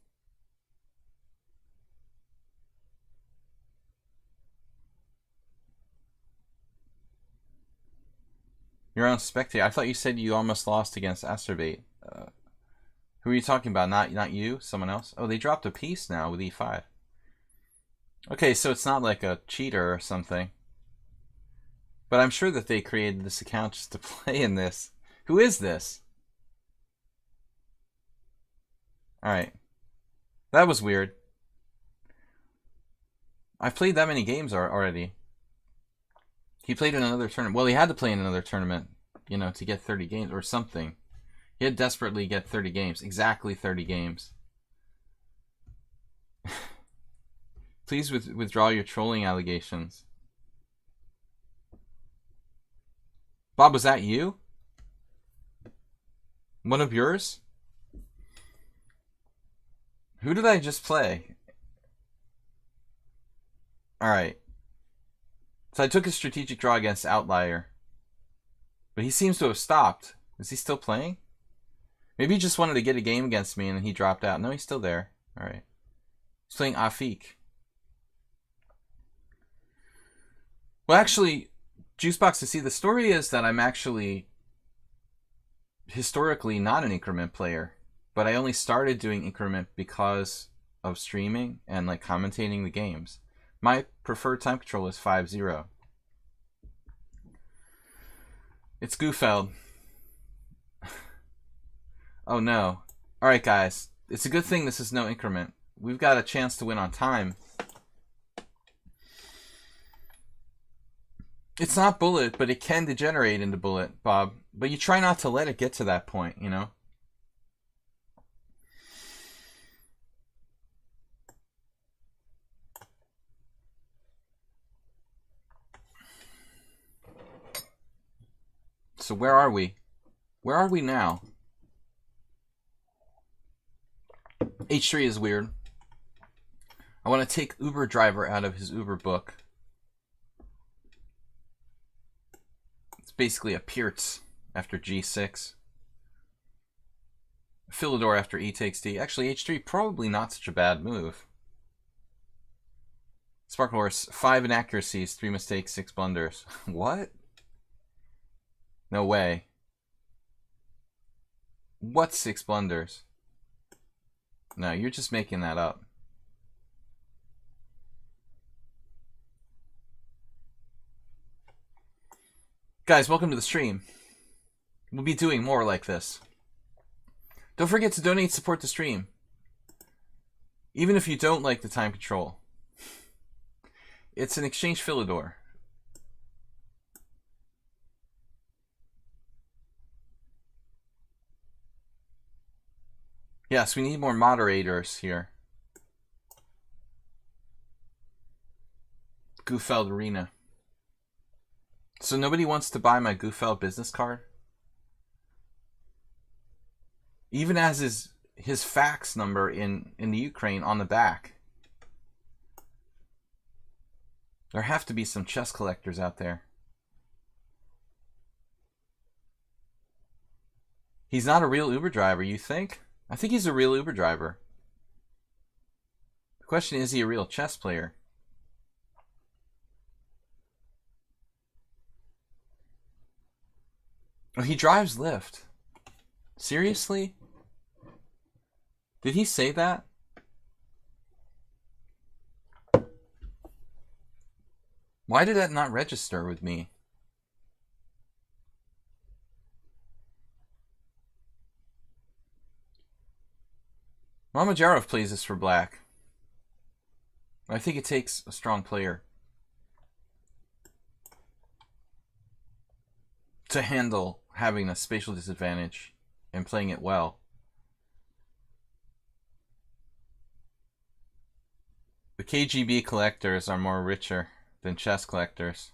Your own spectator. I thought you said you almost lost against Acerbate. Who are you talking about? Not you? Someone else? Oh, they dropped a piece now with e5. Okay, so it's not like a cheater or something. But I'm sure that they created this account just to play in this. Who is this? Alright. That was weird. I've played that many games already. He played in another tournament. Well, he had to play in another tournament, you know, to get 30 games or something. He had to desperately get 30 games. Exactly 30 games. Please withdraw your trolling allegations. Bob, was that you? One of yours? Who did I just play? Alright. So I took a strategic draw against Outlier. But he seems to have stopped. Is he still playing? Maybe he just wanted to get a game against me and then he dropped out. No, he's still there. Alright. He's playing Afik. Well, actually, Juicebox to see, the story is that I'm actually historically not an increment player. But I only started doing increment because of streaming and like commentating the games. My preferred time control is 5-0. It's Gufeld. Oh no. Alright guys, it's a good thing this is no increment. We've got a chance to win on time. It's not bullet, but it can degenerate into bullet, Bob. But you try not to let it get to that point, you know? So where are we? Where are we now? H3 is weird. I want to take Uber driver out of his Uber book. It's basically a Pirtz after G6. Philidor after E takes D. Actually, H3 probably not such a bad move. Sparkle Horse, 5 inaccuracies, 3 mistakes, 6 blunders. What? No way. What 6 blunders? No, you're just making that up. Guys, welcome to the stream. We'll be doing more like this. Don't forget to donate, support the stream. Even if you don't like the time control. It's an exchange Philidor. Yes, we need more moderators here. Gufeld Arena. So nobody wants to buy my Gufeld business card? Even as his fax number in the Ukraine on the back. There have to be some chess collectors out there. He's not a real Uber driver, you think? I think he's a real Uber driver. The question is he a real chess player? Oh, he drives Lyft. Seriously? Did he say that? Why did that not register with me? Mamajarov plays this for black. I think it takes a strong player to handle having a spatial disadvantage and playing it well. The KGB collectors are more richer than chess collectors.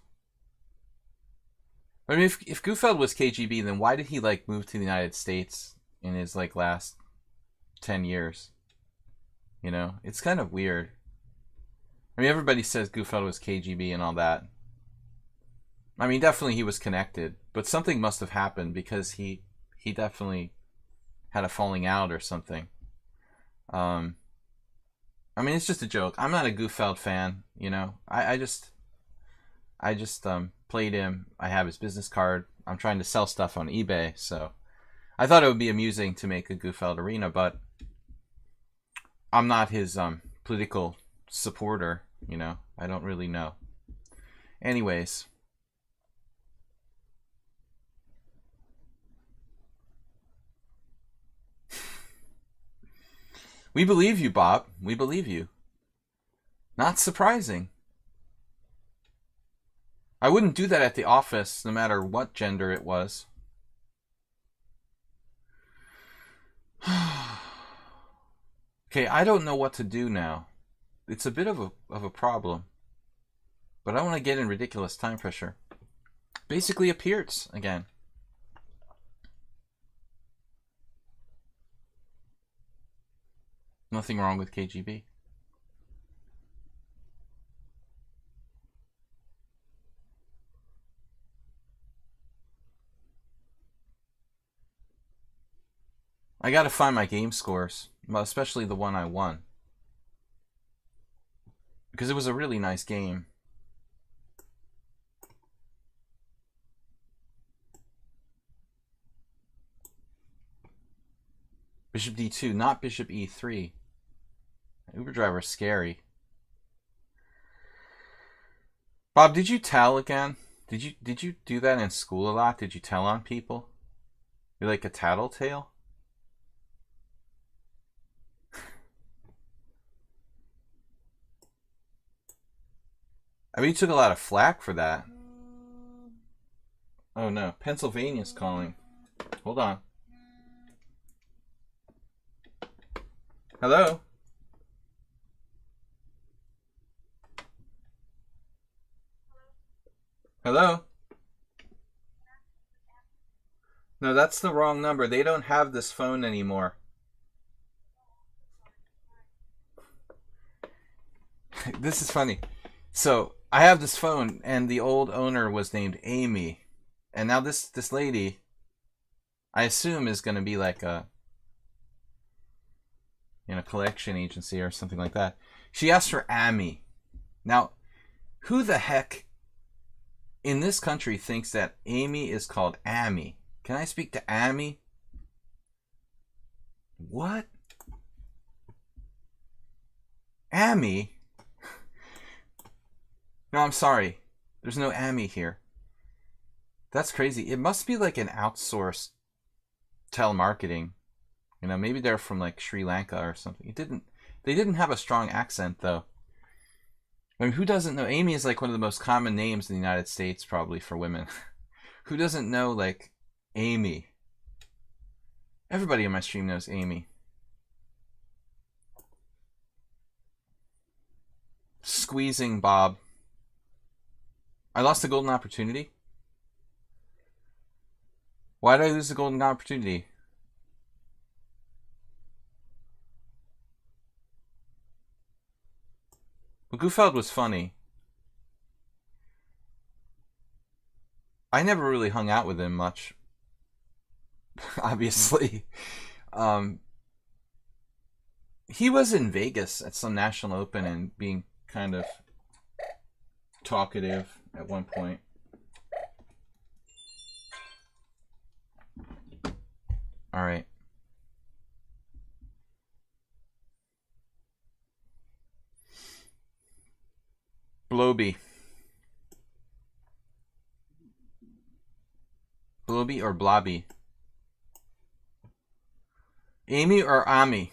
I mean, if Gufeld was KGB, then why did he like move to the United States in his like last 10 years? You know, it's kind of weird. I mean, everybody says Gufeld was KGB and all that. I mean, definitely he was connected, but something must have happened because he definitely had a falling out or something. I mean, it's just a joke. I'm not a Gufeld fan, you know. I just played him. I have his business card. I'm trying to sell stuff on eBay, so I thought it would be amusing to make a Gufeld arena, but I'm not his political supporter, you know. I don't really know. Anyways. We believe you, Bob. We believe you. Not surprising. I wouldn't do that at the office, no matter what gender it was. Okay, I don't know what to do now. It's a bit of a problem. But I want to get in ridiculous time pressure. Basically appears again. Nothing wrong with KGB. I gotta find my game scores, especially the one I won. Because it was a really nice game. Bishop d2, not bishop e3. Uber driver is scary. Bob, did you tell again? Did you do that in school a lot? Did you tell on people? You're like a tattletale? I mean, you took a lot of flack for that. Oh no, Pennsylvania's calling. Hold on. Hello? Hello? No, that's the wrong number. They don't have this phone anymore. This is funny. So, I have this phone, and the old owner was named Amy. And now this lady, I assume, is going to be like a collection agency or something like that. She asked for Amy. Now, who the heck in this country thinks that Amy is called Amy? Can I speak to Amy? What? Amy? No, I'm sorry. There's no Amy here. That's crazy. It must be like an outsourced telemarketing. You know, maybe they're from like Sri Lanka or something. They didn't have a strong accent though. I mean, who doesn't know? Amy is like one of the most common names in the United States, probably for women. Who doesn't know like Amy? Everybody on my stream knows Amy. Squeezing Bob. I lost the golden opportunity. Why did I lose the golden opportunity? Well, Gufeld was funny. I never really hung out with him much. Obviously. He was in Vegas at some National Open and being kind of talkative at one point. All right. Bloby. Bloby or Blobby? Amy or Ami?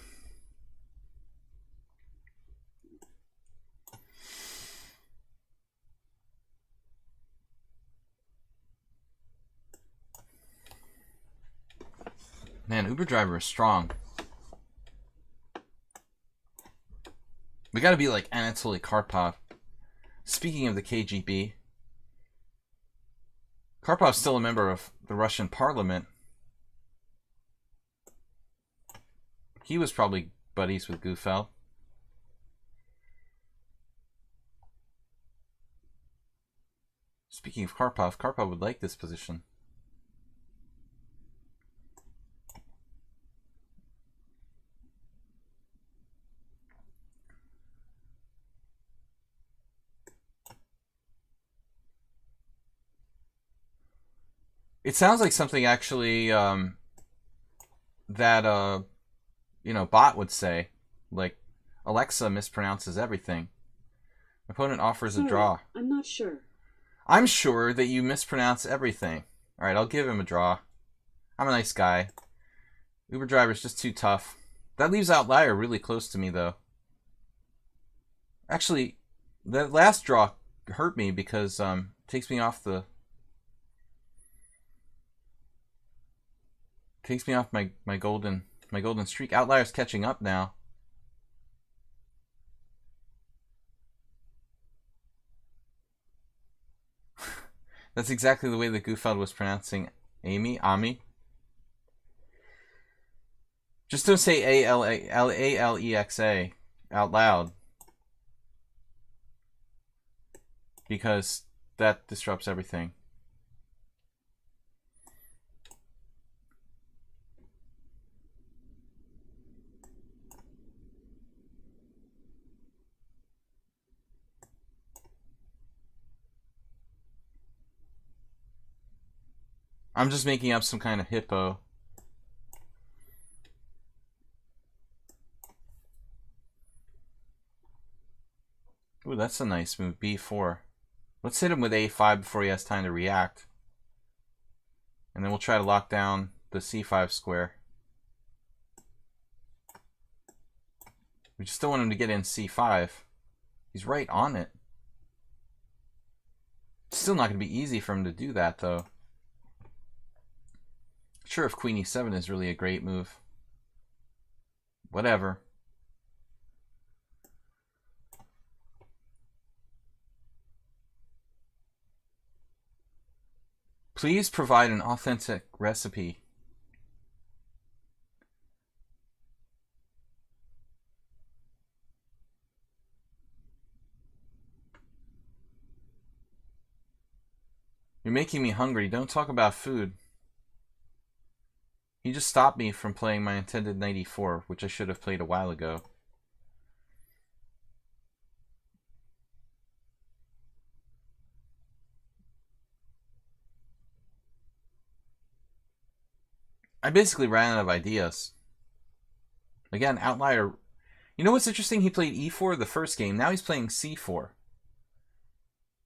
Man, Uber driver is strong. We gotta be like Anatoly Karpov. Speaking of the KGB, Karpov's still a member of the Russian parliament. He was probably buddies with Gufeld. Speaking of Karpov, Karpov would like this position. It sounds like something actually that you know, bot would say, like, Alexa mispronounces everything. Opponent offers a draw. I'm not sure. I'm sure that you mispronounce everything. Alright, I'll give him a draw. I'm a nice guy. Uber driver's just too tough. That leaves Outlier really close to me, though. Actually, that last draw hurt me because takes me off my golden streak. Outlier's catching up now. That's exactly the way that Gufeld was pronouncing Ami. Just don't say Alexa out loud, because that disrupts everything. I'm just making up some kind of hippo. Ooh, that's a nice move, b4. Let's hit him with a5 before he has time to react. And then we'll try to lock down the c5 square. We just don't want him to get in c5. He's right on it. It's still not going to be easy for him to do that, though. Sure, if queen e7 is really a great move. Whatever. Please provide an authentic recipe. You're making me hungry. Don't talk about food. He just stopped me from playing my intended knight e4, which I should have played a while ago. I basically ran out of ideas. Again, Outlier. You know what's interesting? He played e4 the first game. Now he's playing c4.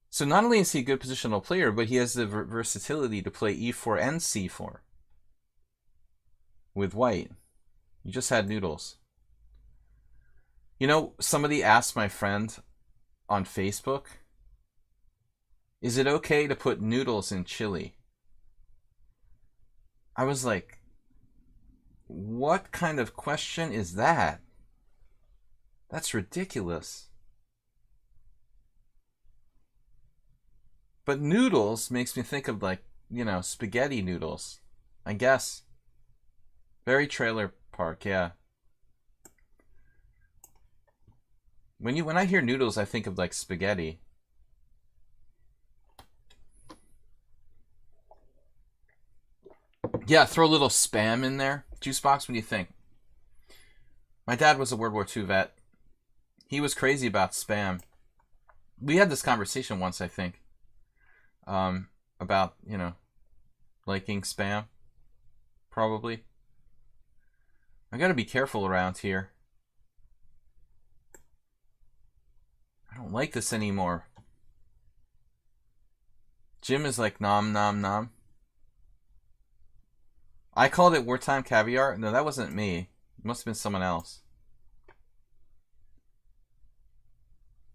So not only is he a good positional player, but he has the versatility to play e4 and c4 with white. You just had noodles. You know, somebody asked my friend on Facebook, is it okay to put noodles in chili? I was like, what kind of question is that? That's ridiculous. But noodles makes me think of, like, you know, spaghetti noodles, I guess. Very trailer park, yeah. When I hear noodles, I think of, like, spaghetti. Yeah, throw a little Spam in there. Juicebox, what do you think? My dad was a World War II vet. He was crazy about Spam. We had this conversation once, I think. About, you know, liking Spam. Probably. I gotta be careful around here. I don't like this anymore. Jim is like, nom nom nom. I called it wartime caviar. No, that wasn't me. It must have been someone else.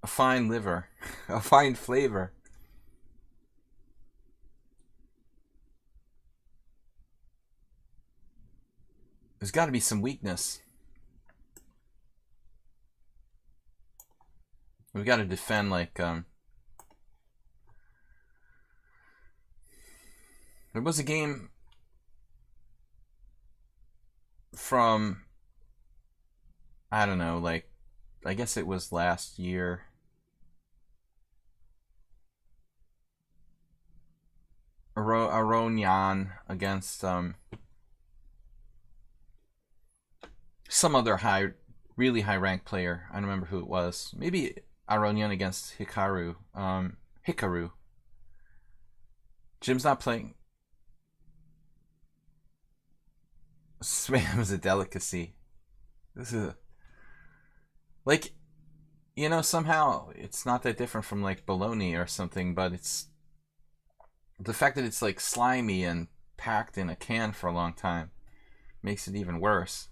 A fine liver. A fine flavor. There's got to be some weakness. We've got to defend, like, there was a game from, I don't know, like, I guess it was last year. Aronian against some other really high ranked player. I don't remember who it was. Maybe Aronian against Hikaru. Hikaru. Jim's not playing. Spam is a delicacy. This is like, you know, somehow it's not that different from like bologna or something, but it's the fact that it's like slimy and packed in a can for a long time makes it even worse.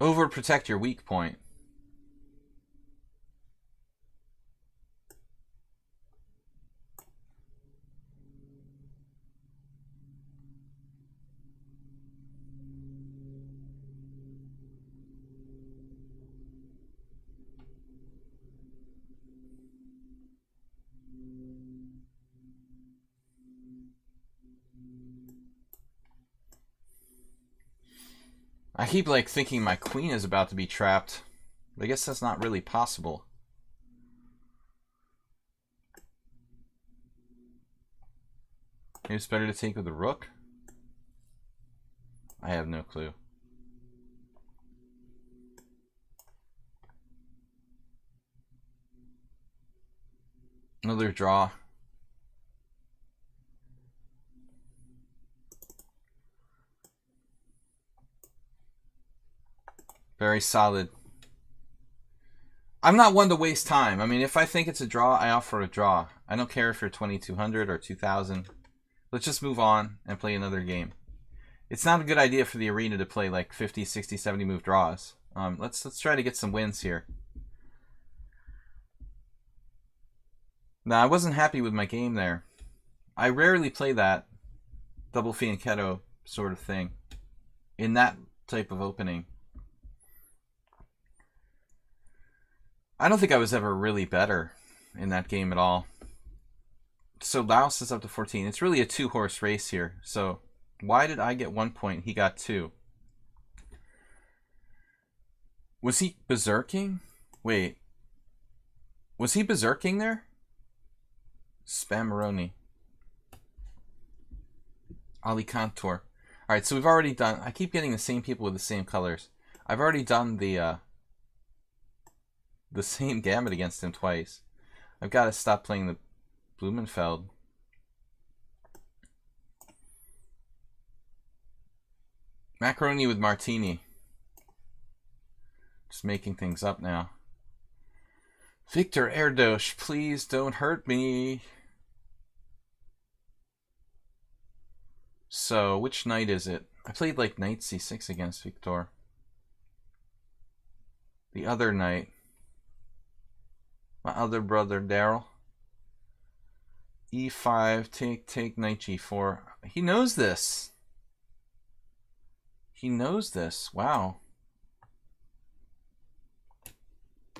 Overprotect your weak point. I keep like thinking my queen is about to be trapped. I guess that's not really possible. Maybe it's better to take with the rook? I have no clue. Another draw. Very solid. I'm not one to waste time. I mean, if I think it's a draw, I offer a draw. I don't care if you're 2,200 or 2,000. Let's just move on and play another game. It's not a good idea for the arena to play like 50, 60, 70 move draws. Let's try to get some wins here. Now, I wasn't happy with my game there. I rarely play that double fianchetto sort of thing in that type of opening. I don't think I was ever really better in that game at all. So Laos is up to 14. It's really a two-horse race here. So why did I get 1 point? He got 2. Was he berserking? Wait. Was he berserking there? Spamaroni. Ali Kantor. Alright, so we've already done... I keep getting the same people with the same colors. I've already done the same gambit against him twice. I've got to stop playing the Blumenfeld. Macaroni with martini. Just making things up now. Victor Erdos, please don't hurt me. So, which knight is it? I played like knight c6 against Victor. The other knight. My other brother, Daryl. E5, take, knight g4. He knows this. He knows this. Wow.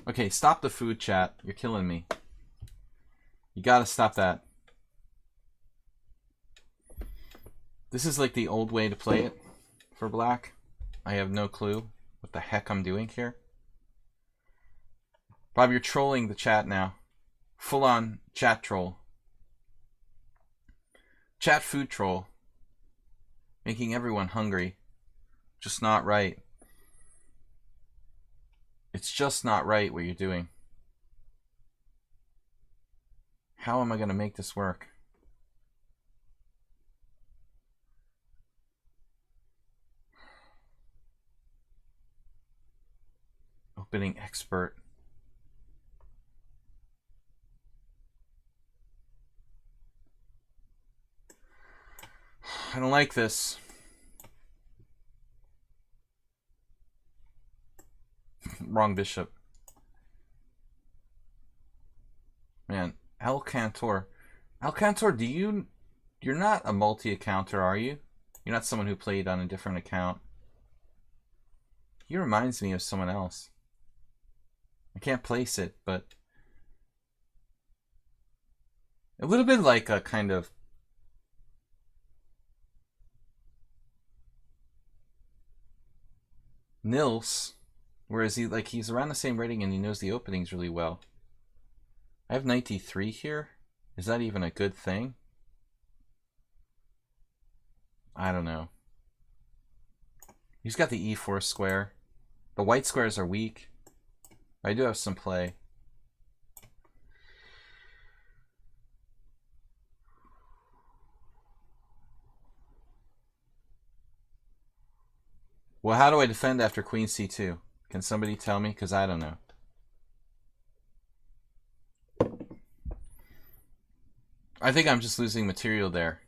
Okay, stop the food chat. You're killing me. You gotta stop that. This is like the old way to play it for black. I have no clue what the heck I'm doing here. Bob, you're trolling the chat now. Full on chat troll. Chat food troll. Making everyone hungry. Just not right. It's just not right what you're doing. How am I going to make this work? Opening expert. I don't like this. Wrong bishop. Man, El Cantor. El Cantor, you're not a multi-accounter, are you? You're not someone who played on a different account. He reminds me of someone else. I can't place it, but a little bit like a kind of Nils, whereas he's around the same rating and he knows the openings really well. I have knight d3 here. Is that even a good thing? I don't know. He's got the e4 square. The white squares are weak. I do have some play. Well, how do I defend after queen c2? Can somebody tell me? Because I don't know. I think I'm just losing material there.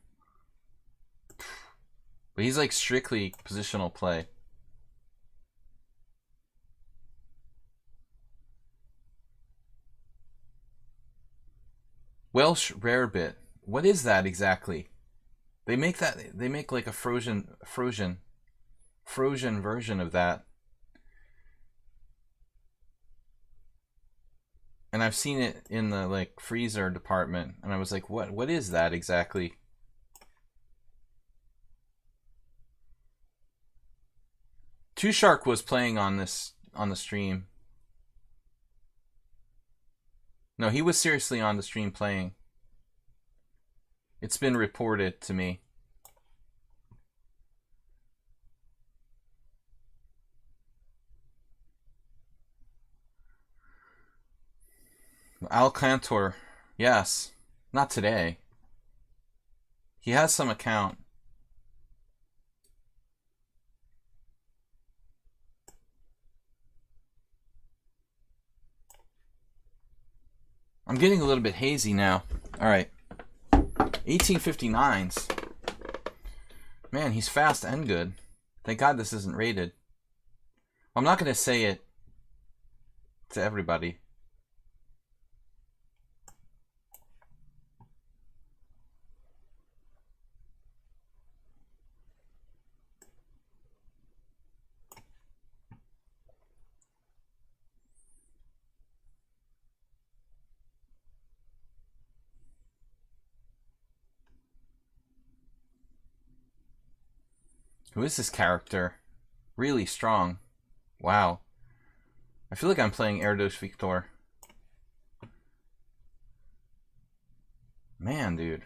But he's like strictly positional play. Welsh rarebit. What is that exactly? They make like a frozen version of that. And I've seen it in the like freezer department, and I was like, what is that exactly? Two Shark was playing on the stream. No, he was seriously on the stream playing. It's been reported to me. Al Cantor, yes. Not today. He has some account. I'm getting a little bit hazy now. Alright. 1859s. Man, he's fast and good. Thank God this isn't rated. I'm not going to say it to everybody. Who is this character? Really strong. Wow. I feel like I'm playing Erdos Victor. Man, dude.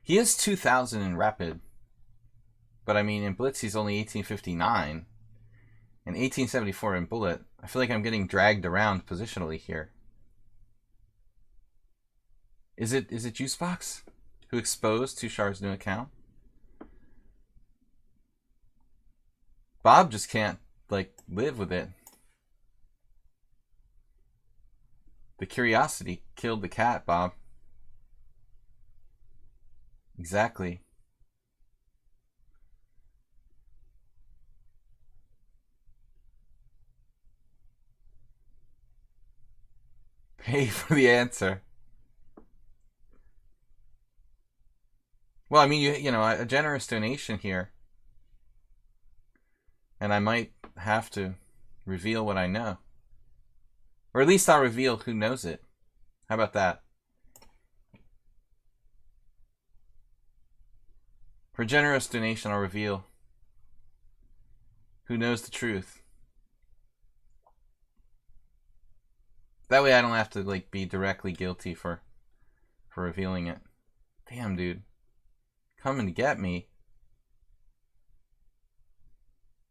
He is 2000 in Rapid. But I mean, in Blitz, he's only 1859. And 1874 in Bullet. I feel like I'm getting dragged around positionally here. Is it Juicebox who exposed Tushar's new account? Bob just can't, like, live with it. The curiosity killed the cat, Bob. Exactly. Pay for the answer. Well, I mean, you know, a generous donation here. And I might have to reveal what I know. Or at least I'll reveal who knows it. How about that? For generous donation, I'll reveal who knows the truth. That way I don't have to like be directly guilty for revealing it. Damn, dude. Coming to get me.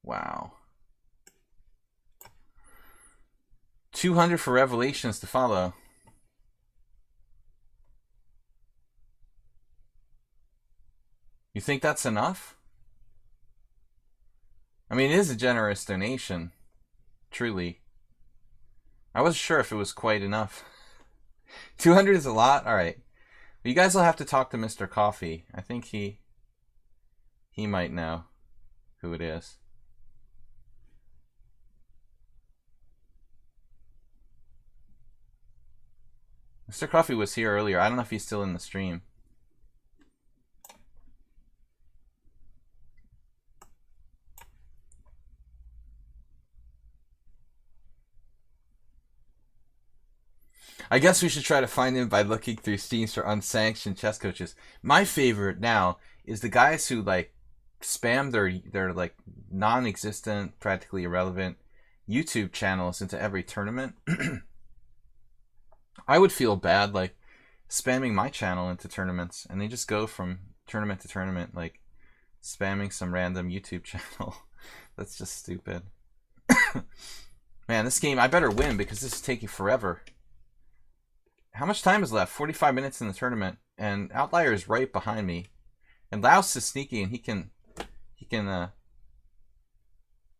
Wow. 200 for revelations to follow. You think that's enough? I mean, it is a generous donation. Truly. I wasn't sure if it was quite enough. 200 is a lot? Alright. You guys will have to talk to Mr. Coffee. I think he might know who it is. Mr. Coffee was here earlier. I don't know if he's still in the stream. I guess we should try to find him by looking through streams for unsanctioned chess coaches. My favorite now is the guys who like spam their like non-existent, practically irrelevant YouTube channels into every tournament. I would feel bad like spamming my channel into tournaments, and they just go from tournament to tournament like spamming some random YouTube channel. That's just stupid. Man, this game, I better win because this is taking forever. How much time is left? 45 minutes in the tournament, and Outlier is right behind me. And Laos is sneaky, and he can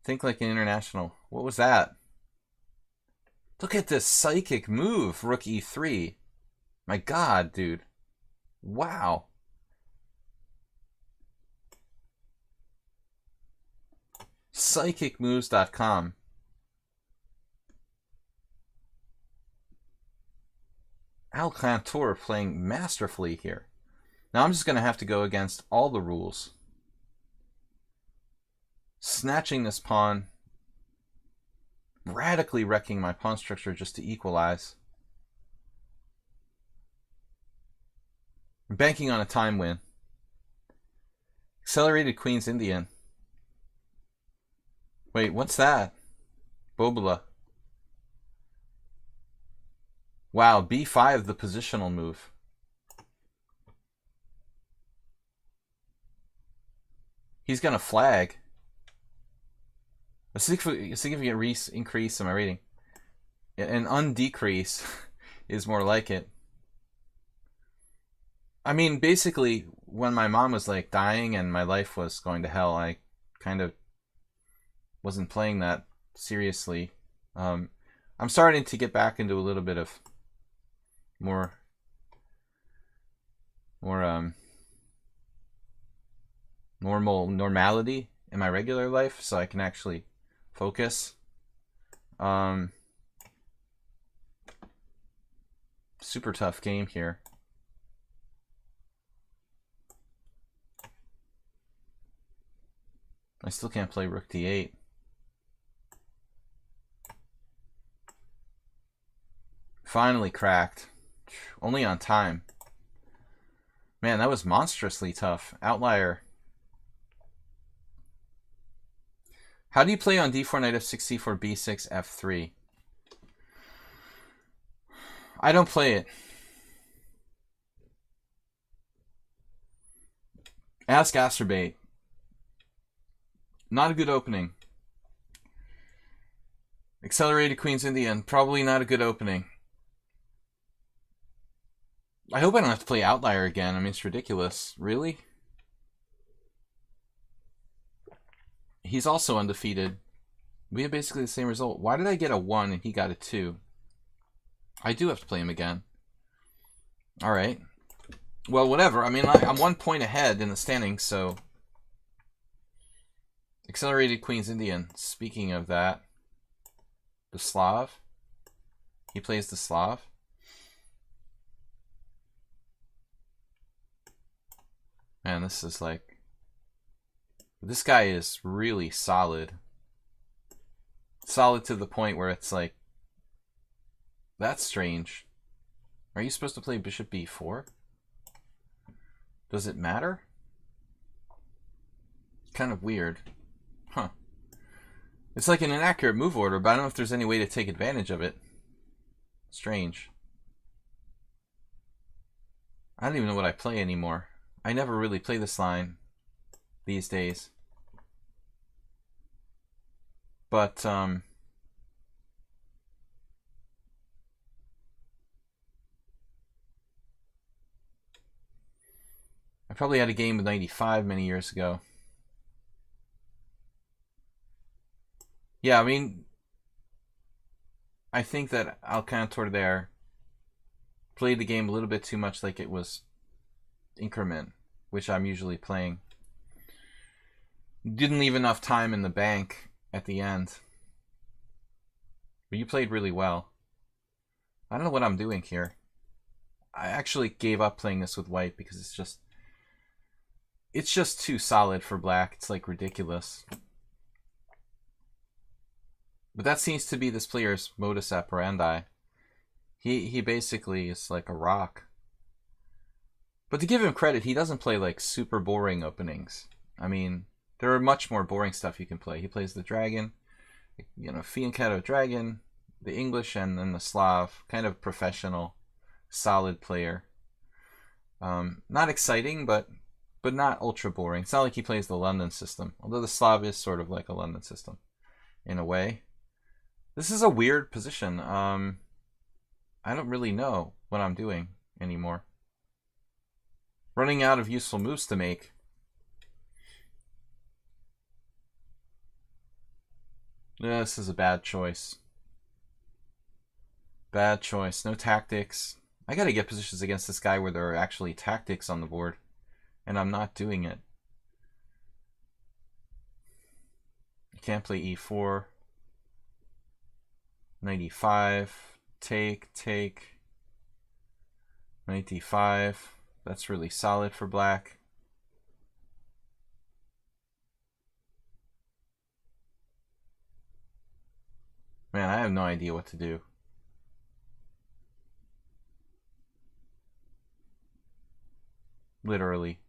Think like an international. What was that? Look at this psychic move, rook e3. My god, dude. Wow. Psychicmoves.com. Al Cantor playing masterfully here. Now I'm just going to have to go against all the rules. Snatching this pawn. Radically wrecking my pawn structure just to equalize. I'm banking on a time win. Accelerated Queen's Indian. Wait, what's that? Bobola. Wow, b5, the positional move. He's going to flag. A significant increase in my rating. An undecrease is more like it. I mean, basically, when my mom was like dying and my life was going to hell, I kind of wasn't playing that seriously. I'm starting to get back into a little bit of more normality in my regular life, so I can actually focus. Super tough game here. I still can't play rook d8. Finally cracked. Only on time. Man, that was monstrously tough. Outlier. How do you play on d4, knight f6, c4, b6, f3? I don't play it. Ask Asterbait. Not a good opening. Accelerated Queen's Indian. Probably not a good opening. I hope I don't have to play Outlier again. I mean, it's ridiculous. Really? He's also undefeated. We have basically the same result. Why did I get a 1 and he got a 2? I do have to play him again. Alright. Well, whatever. I mean, I'm 1 point ahead in the standings, so... Accelerated Queen's Indian. Speaking of that. The Slav. He plays the Slav. Man, this is like... This guy is really solid. Solid to the point where it's like... That's strange. Are you supposed to play bishop b4? Does it matter? Kind of weird. Huh. It's like an inaccurate move order, but I don't know if there's any way to take advantage of it. Strange. I don't even know what I play anymore. I never really play this line these days. But, I probably had a game with 95 many years ago. Yeah, I mean, I think that Alcantor there played the game a little bit too much like it was increment, which I'm usually playing. Didn't leave enough time in the bank at the end. But you played really well. I don't know what I'm doing here. I actually gave up playing this with white because it's just too solid for black. It's like ridiculous. But that seems to be this player's modus operandi. He basically is like a rock. But to give him credit, he doesn't play like super boring openings. I mean, there are much more boring stuff you can play. He plays the dragon, you know, Fianchetto dragon, the English, and then the Slav. Kind of professional, solid player. Not exciting, but not ultra boring. It's not like he plays the London system. Although the Slav is sort of like a London system, in a way. This is a weird position. I don't really know what I'm doing anymore. Running out of useful moves to make. This is a bad choice. Bad choice. No tactics. I gotta get positions against this guy where there are actually tactics on the board. And I'm not doing it. I can't play e4. Knight e5. Take, take. Knight d5. That's really solid for black. Man, I have no idea what to do. Literally.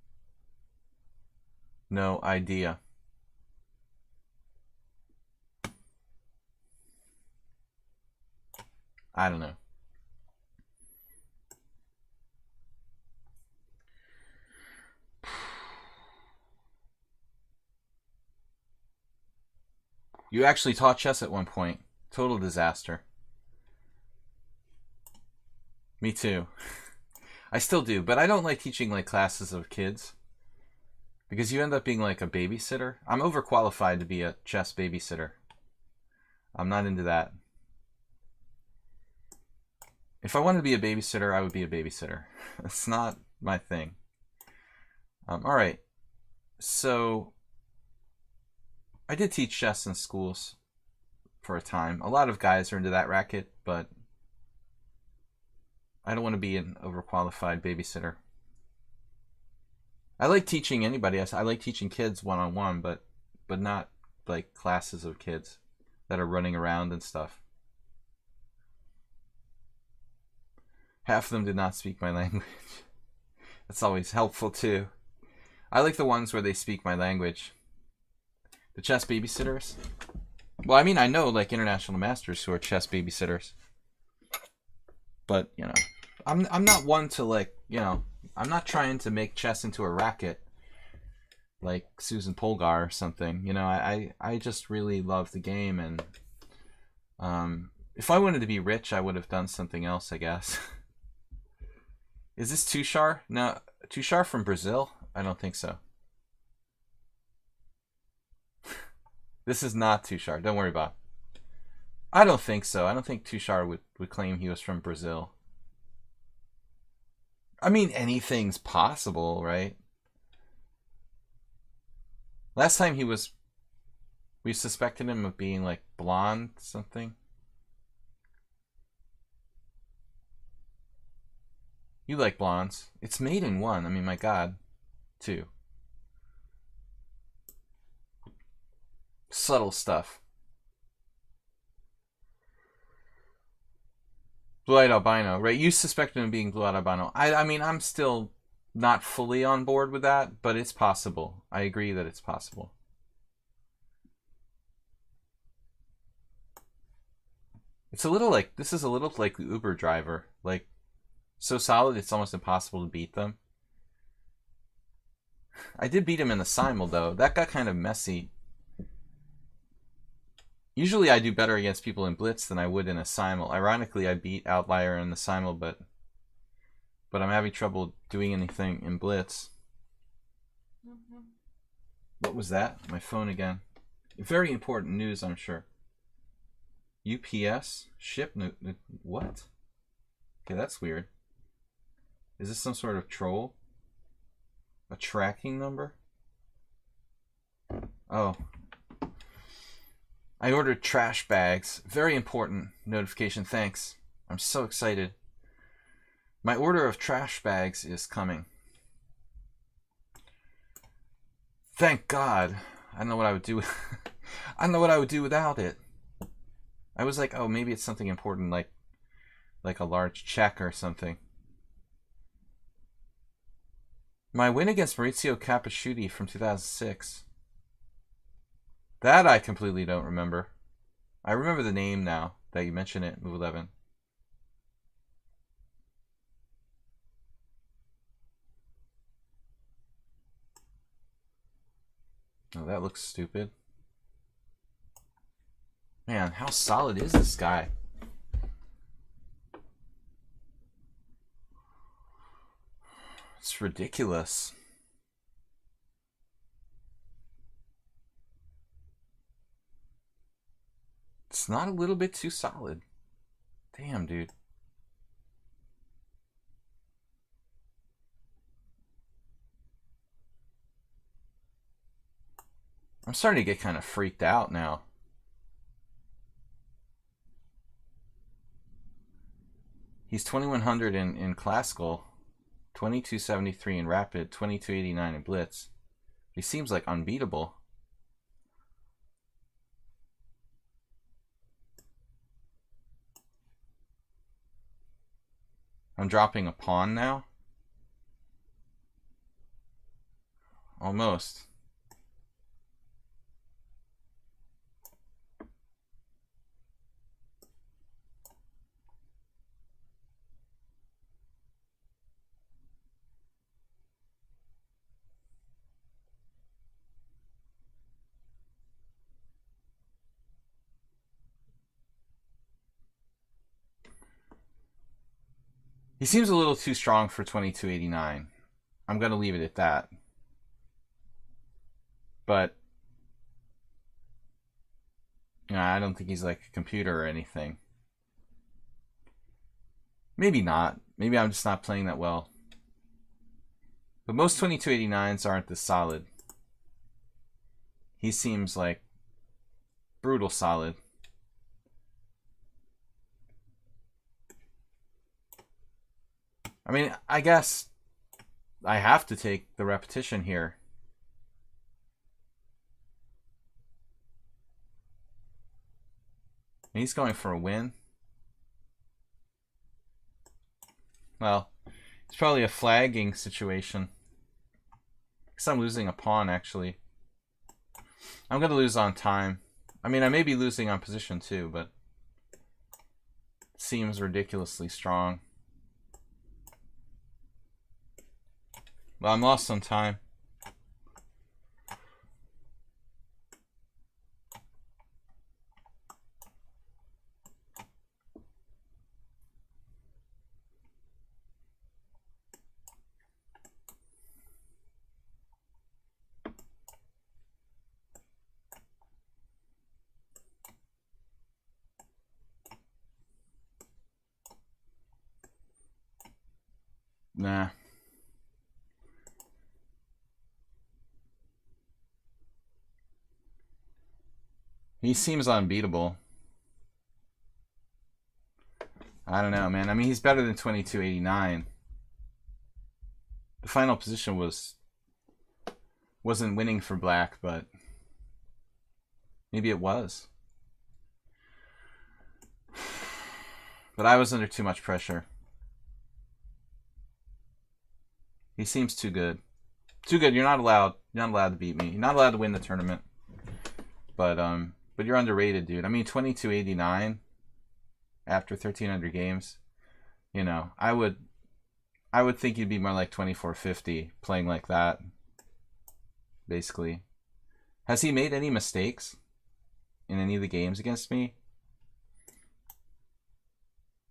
No idea. I don't know. You actually taught chess at one point. Total disaster. Me too. I still do, but I don't like teaching like classes of kids. Because you end up being like a babysitter. I'm overqualified to be a chess babysitter. I'm not into that. If I wanted to be a babysitter, I would be a babysitter. It's not my thing. Alright. So, I did teach chess in schools for a time. A lot of guys are into that racket, but I don't want to be an overqualified babysitter. I like teaching anybody. I like teaching kids one-on-one, but not like classes of kids that are running around and stuff. Half of them did not speak my language. That's always helpful too. I like the ones where they speak my language. The chess babysitters. Well, I mean, I know like international masters who are chess babysitters. But, you know, I'm not one to like, you know, I'm not trying to make chess into a racket like Susan Polgar or something. You know, I just really love the game, and if I wanted to be rich, I would have done something else, I guess. Is this Tushar? No, Tushar from Brazil? I don't think so. This is not Tushar. Don't worry about it. I don't think so. I don't think Tushar would claim he was from Brazil. I mean, anything's possible, right? Last time we suspected him of being like blonde something. You like blondes. It's made in one. I mean, my God. Two. Subtle stuff. Blue-eyed albino, right? You suspected him of being blue-eyed albino. I mean, I'm still not fully on board with that, but it's possible. I agree that it's possible. It's a little like, this is a little like the Uber driver. Like, so solid it's almost impossible to beat them. I did beat him in the simul, though. That got kind of messy. Usually I do better against people in Blitz than I would in a simul. Ironically, I beat Outlier in the simul, but I'm having trouble doing anything in Blitz. What was that? My phone again. Very important news, I'm sure. UPS? Ship? What? Okay, that's weird. Is this some sort of troll? A tracking number? Oh. I ordered trash bags. Very important notification. Thanks. I'm so excited. My order of trash bags is coming. Thank God. I don't know what I would do. I don't know what I would do without it. I was like, oh, maybe it's something important, like a large check or something. My win against Maurizio Capasciuti from 2006. That I completely don't remember. I remember the name now that you mention it, Move 11. Oh, that looks stupid. Man, how solid is this guy? It's ridiculous. It's not a little bit too solid. Damn, dude. I'm starting to get kind of freaked out now. He's 2100 in classical, 2273 in rapid, 2289 in blitz. He seems like unbeatable. I'm dropping a pawn now. Almost. He seems a little too strong for 2289. I'm going to leave it at that. But I don't think he's like a computer or anything. Maybe not. Maybe I'm just not playing that well. But most 2289s aren't this solid. He seems like brutal solid. I mean, I guess I have to take the repetition here. He's going for a win. Well, it's probably a flagging situation. Because I'm losing a pawn, actually. I'm going to lose on time. I mean, I may be losing on position too, but it seems ridiculously strong. Well, I'm lost on time. Nah. He seems unbeatable. I don't know, man. I mean, he's better than 2289. The final position wasn't winning for black, but maybe it was. But I was under too much pressure. He seems too good. Too good. You're not allowed to beat me. You're not allowed to win the tournament. But you're underrated, dude. I mean, 2289 after 1300 games. You know, I would think you'd be more like 2450 playing like that. Basically. Has he made any mistakes in any of the games against me?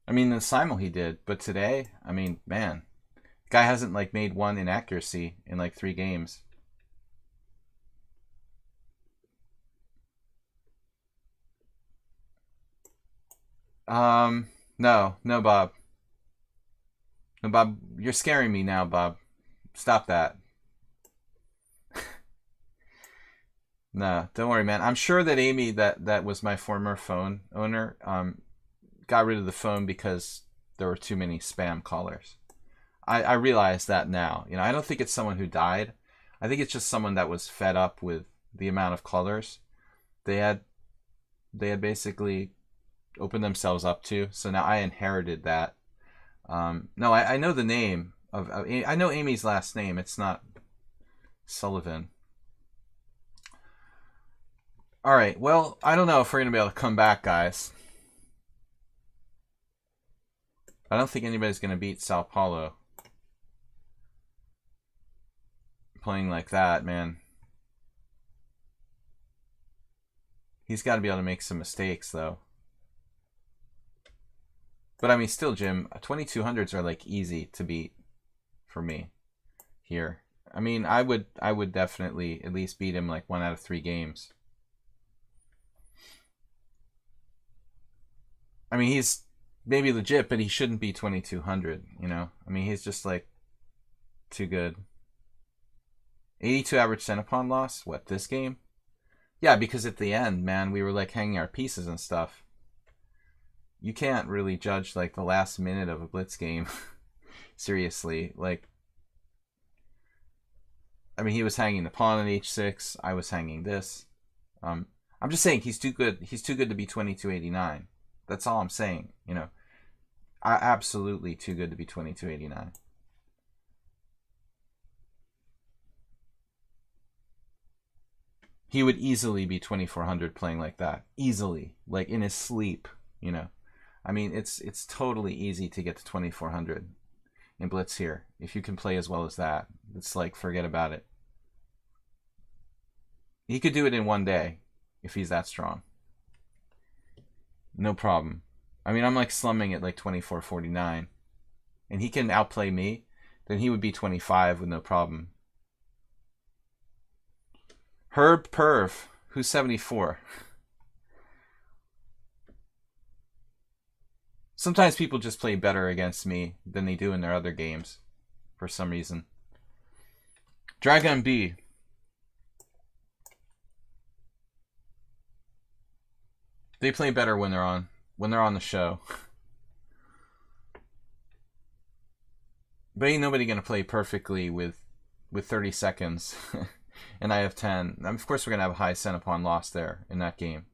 I mean, the simul he did, but today, I mean, man, the guy hasn't like made one inaccuracy in like 3 games. No, Bob. No, Bob, you're scaring me now, Bob. Stop that. No, don't worry, man. I'm sure that Amy, that was my former phone owner, got rid of the phone because there were too many spam callers. I realize that now. You know, I don't think it's someone who died. I think it's just someone that was fed up with the amount of callers they had basically opened themselves up to. So now I inherited that. No, I know the name of I know Amy's last name. It's not Sullivan. All right. Well, I don't know if we're going to be able to come back, guys. I don't think anybody's going to beat Sao Paulo. Playing like that, man. He's got to be able to make some mistakes, though. But I mean, still, Jim, 2200s are like easy to beat for me here. I mean, I would definitely at least beat him like 1 out of 3 games. I mean, he's maybe legit, but he shouldn't be 2200, you know? I mean, he's just like too good. 82 average centipede loss? What, this game? Yeah, because at the end, man, we were like hanging our pieces and stuff. You can't really judge like the last minute of a Blitz game. Seriously, like, I mean, he was hanging the pawn on h6. I was hanging this. I'm just saying he's too good. He's too good to be 2289. That's all I'm saying. You know, absolutely too good to be 2289. He would easily be 2400 playing like that. Easily, like in his sleep. You know, I mean, it's totally easy to get to 2400 in Blitz here. If you can play as well as that, it's like, forget about it. He could do it in one day if he's that strong. No problem. I mean, I'm like slumming at like 2449. And he can outplay me, then he would be 25 with no problem. Herb Perv, who's 74. Sometimes people just play better against me than they do in their other games for some reason. Dragon B. They play better when they're on the show. But ain't nobody gonna play perfectly with 30 seconds. And I have 10. Of course we're gonna have a high centipede loss there in that game.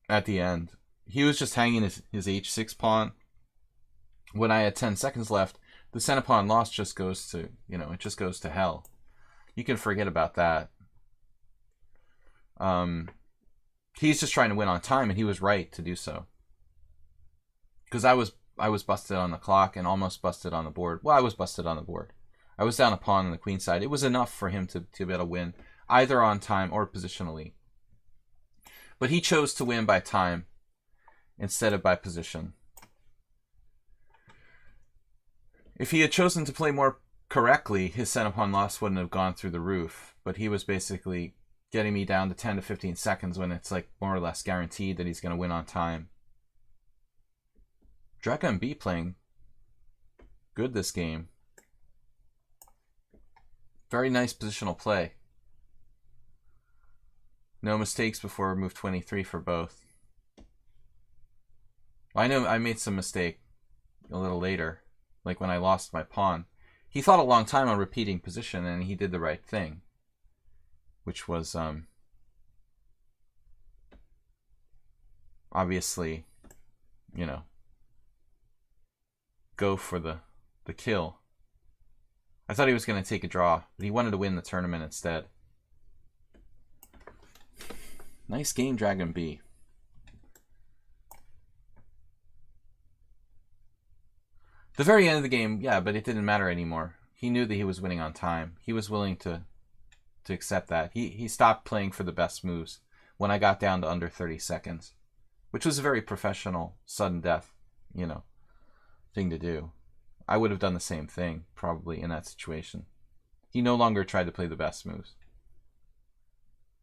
At the end. He was just hanging his h6 pawn. When I had 10 seconds left, the centipede loss just goes to, you know, it just goes to hell. You can forget about that. He's just trying to win on time, and he was right to do so. Because I was busted on the clock and almost busted on the board. Well, I was busted on the board. I was down a pawn on the queen side. It was enough for him to be able to win, either on time or positionally. But he chose to win by time instead of by position. If he had chosen to play more correctly, his centipede loss wouldn't have gone through the roof. But he was basically getting me down to 10 to 15 seconds when it's like more or less guaranteed that he's going to win on time. Dragon B playing good this game. Very nice positional play. No mistakes before move 23 for both. I know I made some mistake a little later, like when I lost my pawn. He thought a long time on repeating position, and he did the right thing, which was obviously, you know, go for the kill. I thought he was going to take a draw, but he wanted to win the tournament instead. Nice game, Dragon B. The very end of the game, yeah, but it didn't matter anymore. He knew that he was winning on time. He was willing to accept that. He stopped playing for the best moves when I got down to under 30 seconds, which was a very professional sudden death, you know, thing to do. I would have done the same thing probably in that situation. He no longer tried to play the best moves.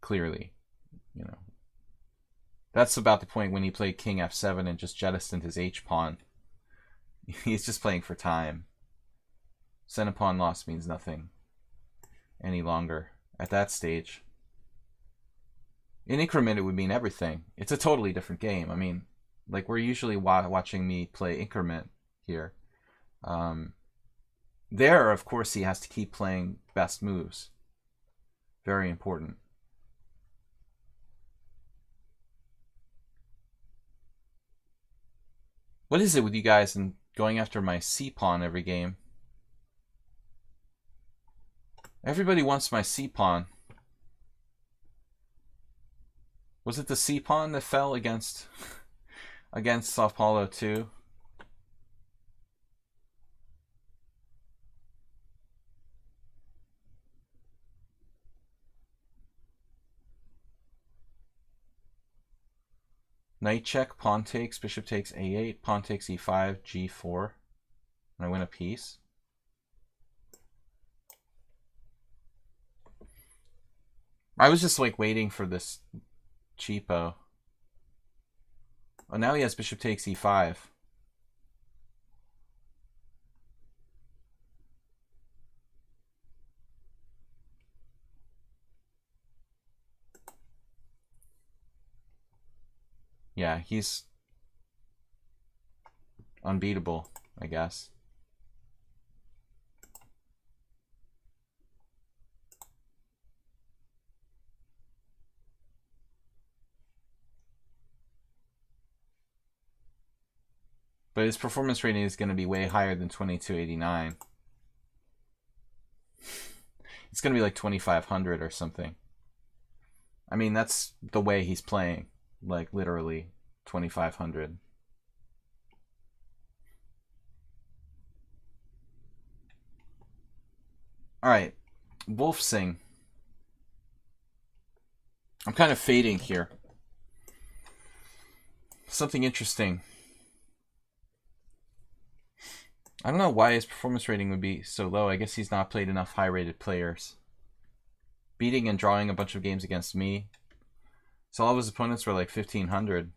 Clearly, you know. That's about the point when he played King F7 and just jettisoned his H pawn. He's just playing for time. Centipede loss means nothing any longer at that stage. In increment, it would mean everything. It's a totally different game. I mean, like, we're usually watching me play increment here. There, of course, he has to keep playing best moves. Very important. What is it with you guys and going after my c-pawn every game? Everybody wants my c-pawn. Was it the c-pawn that fell against Sao Paulo too? Knight check, pawn takes, bishop takes a8, pawn takes e5, g4, and I win a piece. I was just like waiting for this cheapo. Oh, now he has bishop takes e5. Yeah, he's unbeatable, I guess. But his performance rating is going to be way higher than 2289. It's going to be like 2500 or something. I mean, that's the way he's playing. Like, literally 2500. Alright. Wolfsing. I'm kind of fading here. Something interesting. I don't know why his performance rating would be so low. I guess he's not played enough high-rated players. Beating and drawing a bunch of games against me. So all of his opponents were like 1500.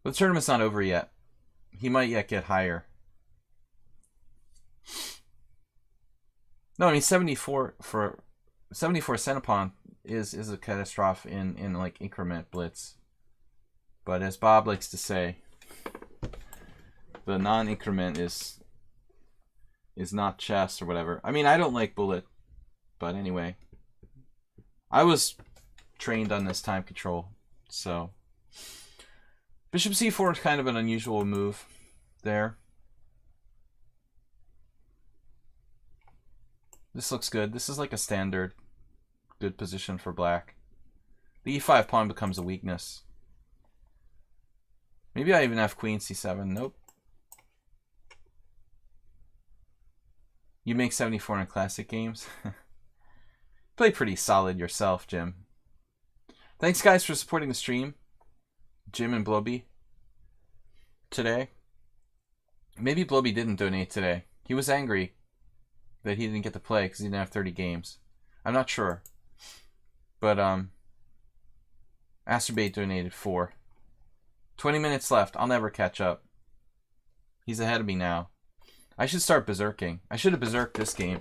But the tournament's not over yet. He might yet get higher. No, I mean 74 centipon is a catastrophe in like increment blitz. But as Bob likes to say, the non-increment is not chess or whatever. I mean, I don't like bullet, but anyway. I was trained on this time control, so bishop c4 is kind of an unusual move there. This looks good. This is like a standard good position for black. The e5 pawn becomes a weakness. Maybe I even have queen c7. Nope. You make 74 in classic games. Play pretty solid yourself, Jim. Thanks, guys, for supporting the stream. Jim and Bloby today. Maybe Bloby didn't donate today. He was angry that he didn't get to play because he didn't have 30 games. I'm not sure. But, Asterbate donated 4. 20 minutes left. I'll never catch up. He's ahead of me now. I should start berserking. I should have berserked this game.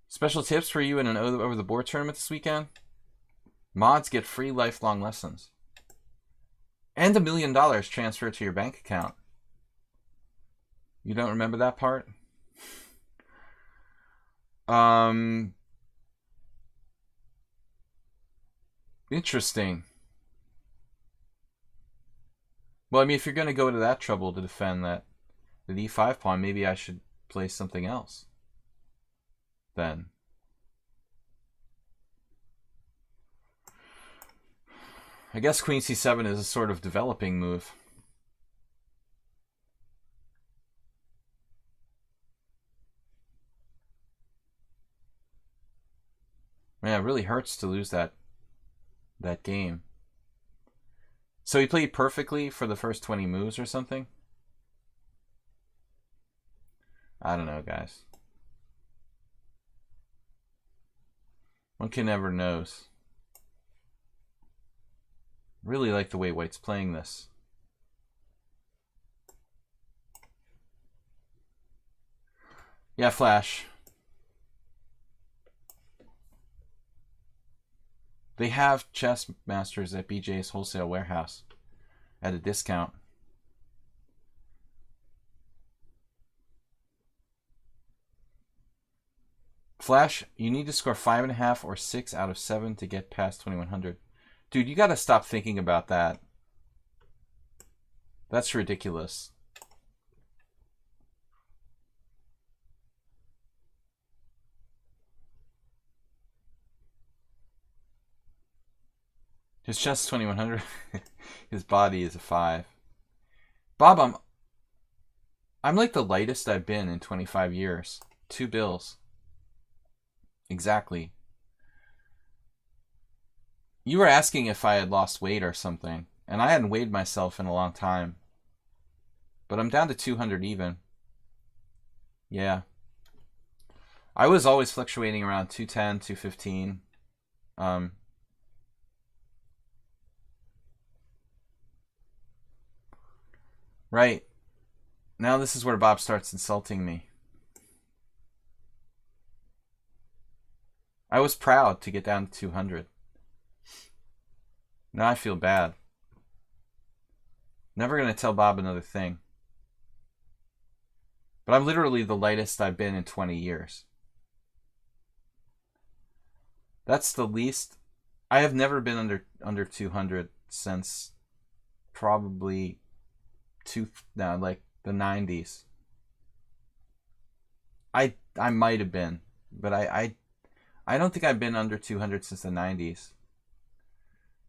Special tips for you in an over-the-board tournament this weekend? Mods get free lifelong lessons. And $1 million transferred to your bank account. You don't remember that part? Interesting. Well, I mean, if you're going to go to that trouble to defend the d5 pawn, maybe I should play something else. Then. I guess queen c7 is a sort of developing move. Man, it really hurts to lose that game. So he played perfectly for the first 20 moves or something? I don't know, guys. One can never knows. Really like the way White's playing this. Yeah, Flash. They have chess masters at BJ's Wholesale Warehouse at a discount. Flash, you need to score 5.5 or 6 out of 7 to get past 2100. Dude, you gotta stop thinking about that. That's ridiculous. His chest is 2100. His body is a 5. Bob, I'm like the lightest I've been in 25 years. 2 bills. Exactly. You were asking if I had lost weight or something, and I hadn't weighed myself in a long time. But I'm down to 200 even. Yeah. I was always fluctuating around 210, 215. Right. Now this is where Bob starts insulting me. I was proud to get down to 200. Now I feel bad. Never going to tell Bob another thing. But I'm literally the lightest I've been in 20 years. That's the least. I have never been under 200 since probably like the 90s. I might have been, but I don't think I've been under 200 since the 90s.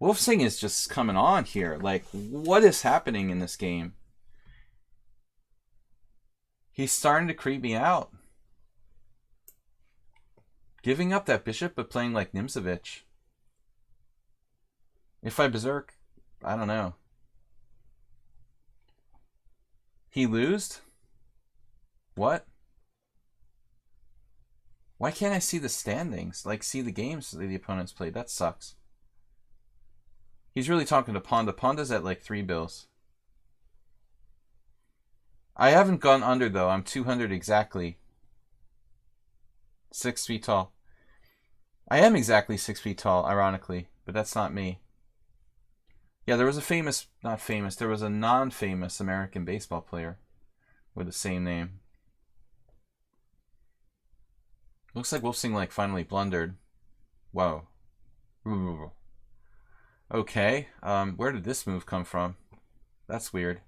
Wolfsing is just coming on here. Like, what is happening in this game? He's starting to creep me out. Giving up that bishop, but playing like Nimzovich. If I berserk, I don't know. He losed? What? Why can't I see the standings? Like, see the games that the opponents played? That sucks. He's really talking to Ponda. Ponda's at like 3 bills. I haven't gone under, though. I'm 200 exactly. 6 feet tall. I am exactly 6 feet tall, ironically. But that's not me. Yeah, there was a there was a non-famous American baseball player with the same name. Looks like Wolfsing like finally blundered. Whoa. Okay, where did this move come from? That's weird.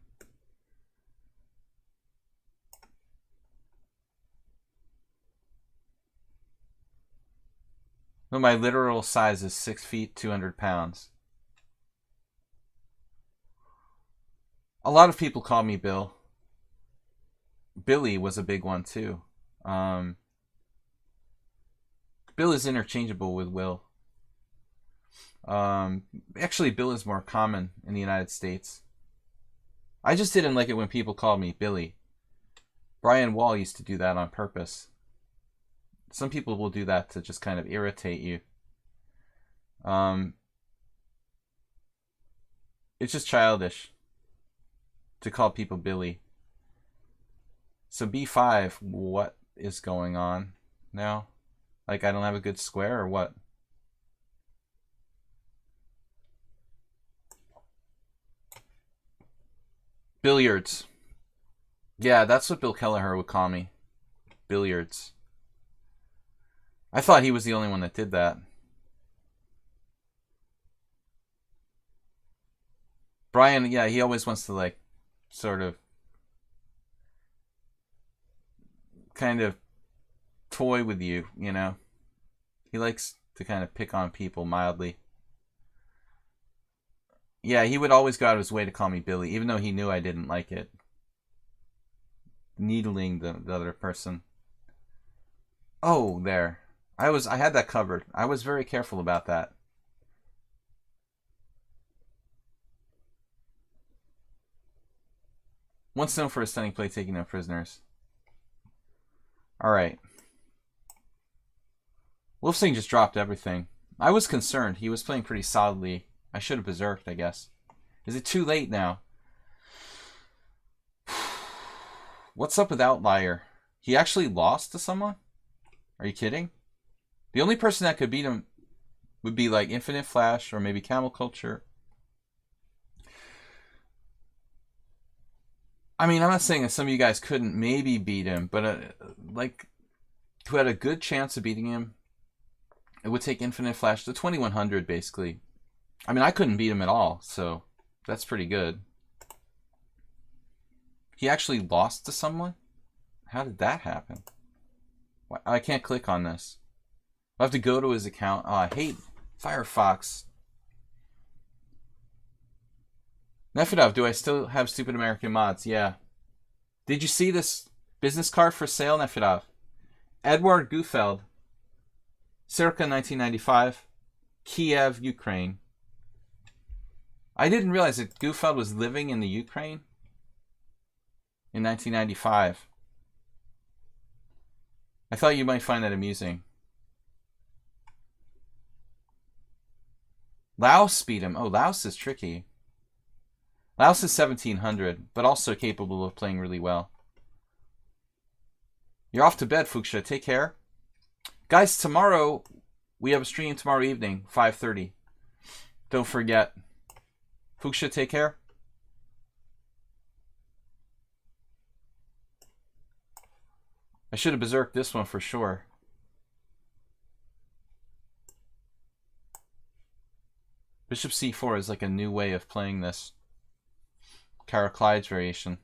No, my literal size is 6 feet, 200 pounds. A lot of people call me Bill. Billy was a big one too. Bill is interchangeable with Will. Actually, Bill is more common in the United States. I just didn't like it when people called me Billy. Brian Wall used to do that on purpose. Some people will do that to just kind of irritate you. It's just childish to call people Billy. So B5, what is going on now? Like, I don't have a good square or what? Billiards. Yeah, that's what Bill Kelleher would call me. Billiards. I thought he was the only one that did that. Brian, yeah, he always wants to, like, sort of kind of toy with you, you know? He likes to kind of pick on people mildly. Yeah, he would always go out of his way to call me Billy, even though he knew I didn't like it. Needling the other person. Oh, there. I had that covered. I was very careful about that. Once known for his stunning play taking no prisoners. Alright. Wolfsing just dropped everything. I was concerned. He was playing pretty solidly. I should have berserked, I guess. Is it too late now? What's up with Outlier? He actually lost to someone? Are you kidding? The only person that could beat him would be like Infinite Flash or maybe Camel Culture. I mean, I'm not saying that some of you guys couldn't maybe beat him, but like, who had a good chance of beating him, it would take Infinite Flash to 2100, basically. I mean, I couldn't beat him at all, so that's pretty good. He actually lost to someone? How did that happen? I can't click on this. I'll have to go to his account. Oh, I hate Firefox. Nefedov, do I still have stupid American mods? Yeah. Did you see this business card for sale, Nefedov? Edward Gufeld, circa 1995, Kiev, Ukraine. I didn't realize that Gufeld was living in the Ukraine in 1995. I thought you might find that amusing. Laos beat him. Oh, Laos is tricky. Laos is 1700, but also capable of playing really well. You're off to bed, Fuchsia. Take care. Guys, tomorrow, we have a stream tomorrow evening, 5:30. Don't forget. Fuchsia, take care. I should have berserked this one for sure. Bishop c4 is like a new way of playing this. Caraclides variation.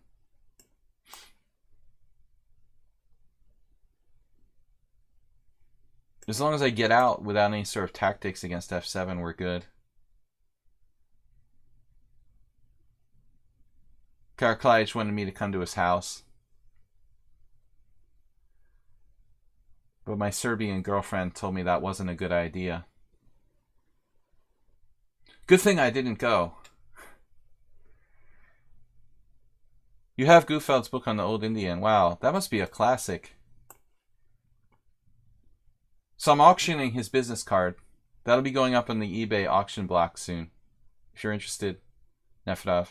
As long as I get out without any sort of tactics against f7, we're good. Caraclides wanted me to come to his house. But my Serbian girlfriend told me that wasn't a good idea. Good thing I didn't go. You have Gufeld's book on the Old Indian. Wow, that must be a classic. So I'm auctioning his business card. That'll be going up on the eBay auction block soon. If you're interested, Nefedov.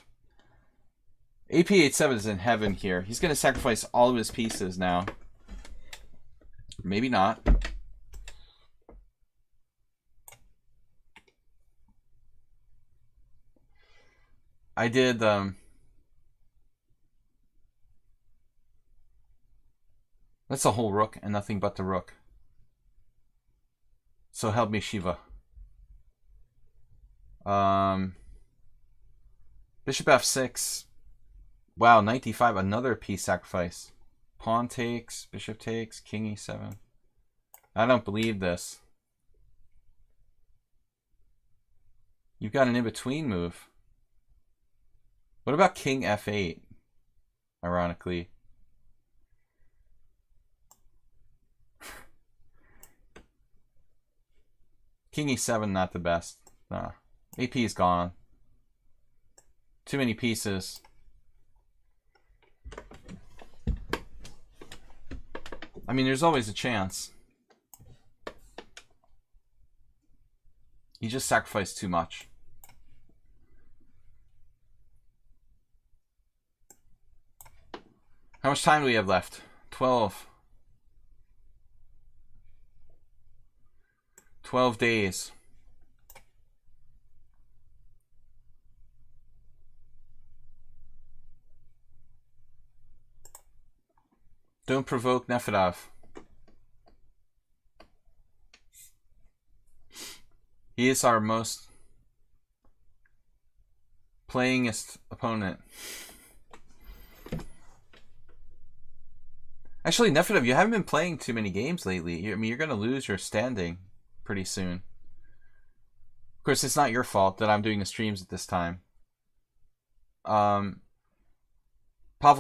AP87 is in heaven here. He's going to sacrifice all of his pieces now. Maybe not. I did that's a whole rook and nothing but the rook. So help me Shiva. Bishop f6. Wow, knight d5, another piece sacrifice. Pawn takes, bishop takes, king e7. I don't believe this. You've got an in-between move. What about king f8? Ironically. King e7, not the best. Nah. AP is gone. Too many pieces. I mean, there's always a chance. You just sacrificed too much. How much time do we have left? 12. 12 days. Don't provoke Nefedov. He is our most playingest opponent. Actually, Nefedov, you haven't been playing too many games lately. I mean, you're going to lose your standing pretty soon. Of course, it's not your fault that I'm doing the streams at this time. Pavel,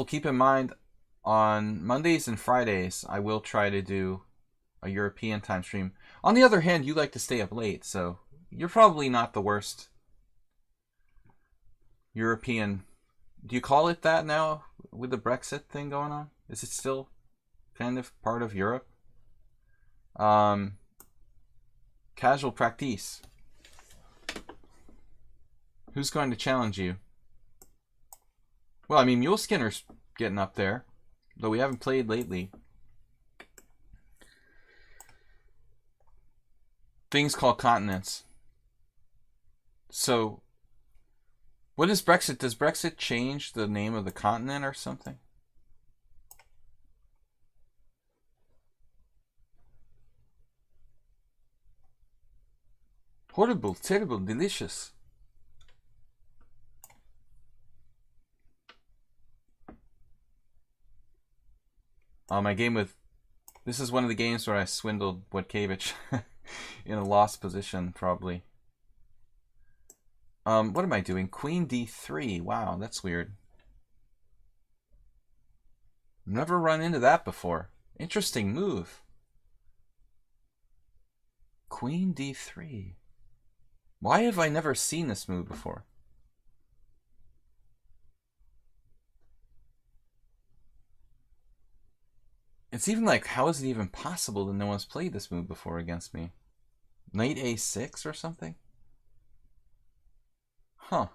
keep in mind, on Mondays and Fridays, I will try to do a European time stream. On the other hand, you like to stay up late, so you're probably not the worst European. Do you call it that now with the Brexit thing going on? Is it still kind of part of Europe? Casual practice. Who's going to challenge you? Well, I mean, Mule Skinner's getting up there, though we haven't played lately. Things called continents. So, what is Brexit? Does Brexit change the name of the continent or something? Horrible, terrible, delicious. My game with... This is one of the games where I swindled Wojtkiewicz in a lost position, probably. What am I doing? Queen d3. Wow, that's weird. Never run into that before. Interesting move. Queen d3. Why have I never seen this move before? It's even like, how is it even possible that no one's played this move before against me? Knight A6 or something? Huh.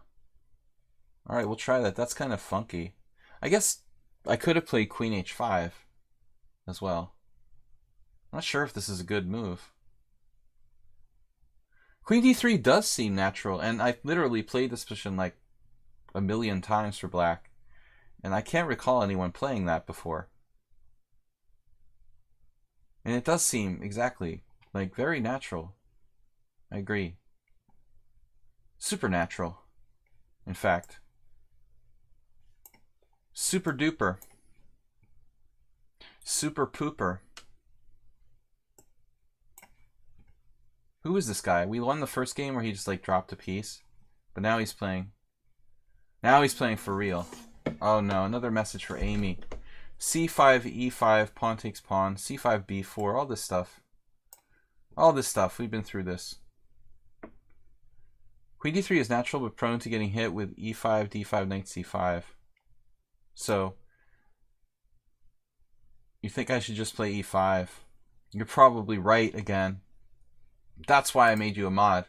Alright, we'll try that. That's kind of funky. I guess I could have played Queen H5 as well. I'm not sure if this is a good move. Queen D3 does seem natural, and I've literally played this position like a million times for black, and I can't recall anyone playing that before. And it does seem exactly like very natural. I agree. Supernatural, in fact. Super duper. Super pooper. Who is this guy? We won the first game where he just like dropped a piece, but now he's playing. Now he's playing for real. Oh no, another message for Amy. C5, E5, pawn takes pawn, C5, B4, all this stuff. All this stuff, we've been through this. Queen D3 is natural but prone to getting hit with E5, D5, knight C5. So, you think I should just play E5? You're probably right again. That's why I made you a mod.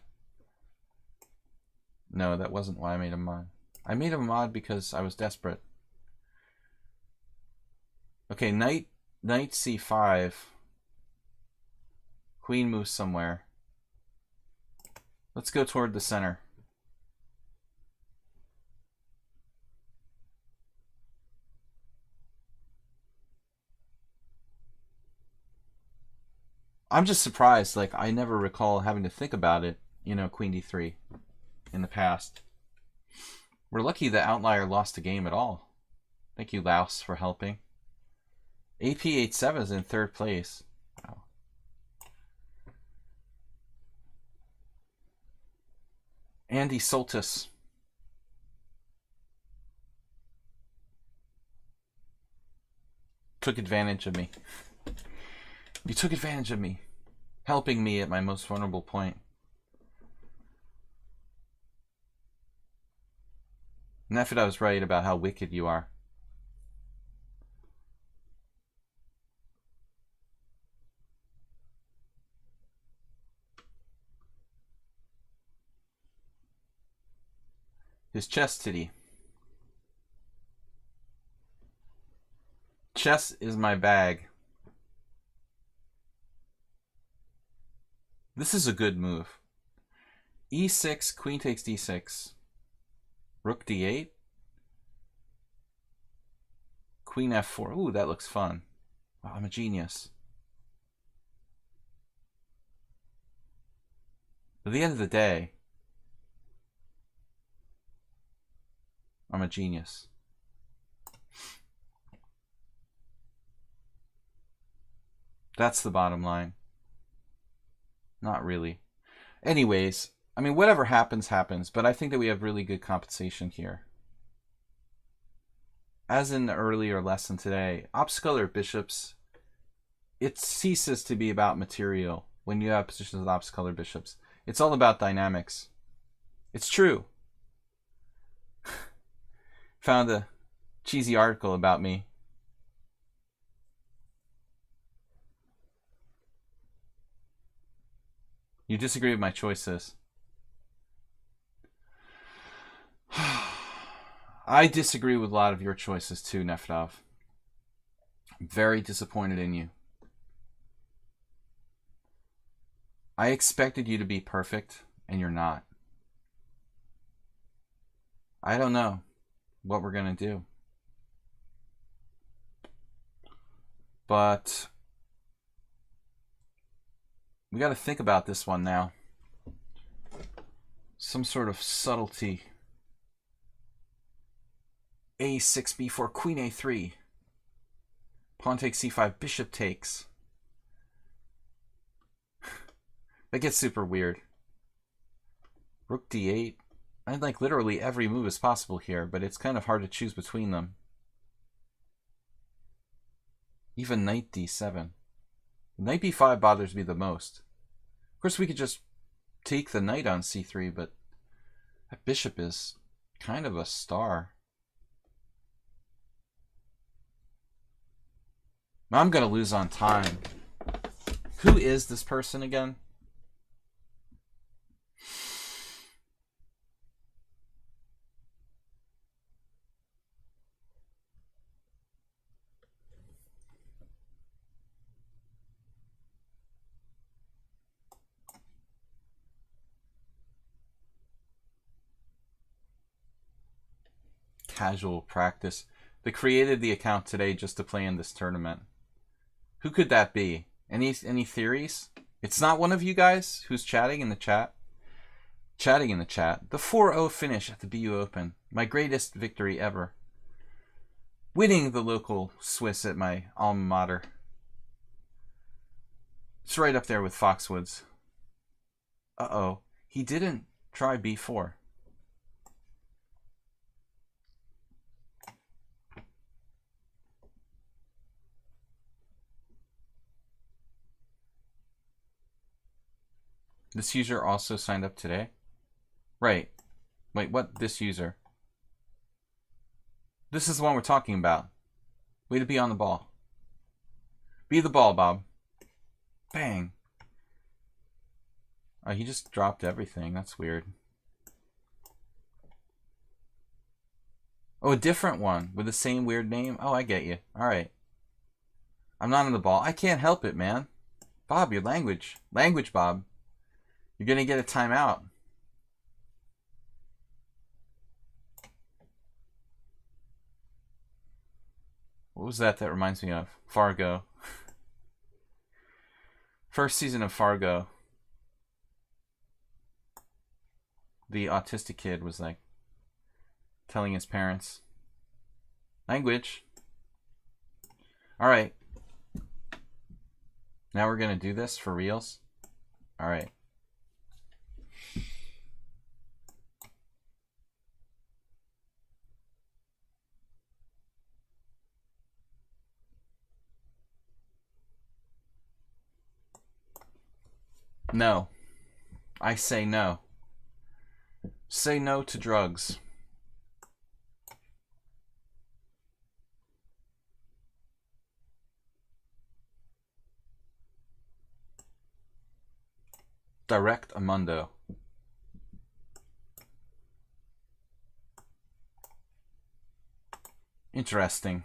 No, that wasn't why I made a mod. I made a mod because I was desperate. Okay, knight C5. Queen moves somewhere. Let's go toward the center. I'm just surprised. Like, I never recall having to think about it, you know, Queen D3 in the past. We're lucky the outlier lost the game at all. Thank you, Laos, for helping. AP 8-7 is in third place. Wow. Andy Soltis. Took advantage of me. You took advantage of me, helping me at my most vulnerable point. Nefid, I was right about how wicked you are. His chess titty. Chess is my bag. This is a good move. E6, queen takes D6. Rook D8. Queen F4. Ooh, that looks fun. Wow, I'm a genius. At the end of the day, I'm a genius. That's the bottom line. Not really. Anyways, I mean, whatever happens, happens. But I think that we have really good compensation here. As in the earlier lesson today, obscular bishops, it ceases to be about material when you have positions with obscular bishops. It's all about dynamics. It's true. Found a cheesy article about me. You disagree with my choices. I disagree with a lot of your choices too, Nefdov. I'm very disappointed in you. I expected you to be perfect, and you're not. I don't know what we're going to do. But we got to think about this one now. Some sort of subtlety. A6, B4, Queen A3. Pawn takes C5, Bishop takes. That gets super weird. Rook D8. I like literally every move is possible here, but it's kind of hard to choose between them. Even Knight D7. Knight B5 bothers me the most. Of course, we could just take the knight on C3, but that bishop is kind of a star. I'm gonna lose on time. Who is this person again? Casual practice. They created the account today just to play in this tournament. Who could that be? Any theories? It's not one of you guys who's chatting in the chat. Chatting in the chat. The 4-0 finish at the BU Open. My greatest victory ever. Winning the local Swiss at my alma mater. It's right up there with Foxwoods. Uh-oh. He didn't try B4. This user also signed up today? Right. Wait, what? This user? This is the one we're talking about. Way to be on the ball. Be the ball, Bob. Bang. Oh, he just dropped everything. That's weird. Oh, a different one with the same weird name? Oh, I get you. Alright. I'm not on the ball. I can't help it, man. Bob, your language. Language, Bob. You're going to get a timeout. What was that reminds me of? Fargo. First season of Fargo. The autistic kid was like telling his parents. Language. Alright. Now we're going to do this for reals. Alright. No. I say no. Say no to drugs. Direct Amundo. Interesting.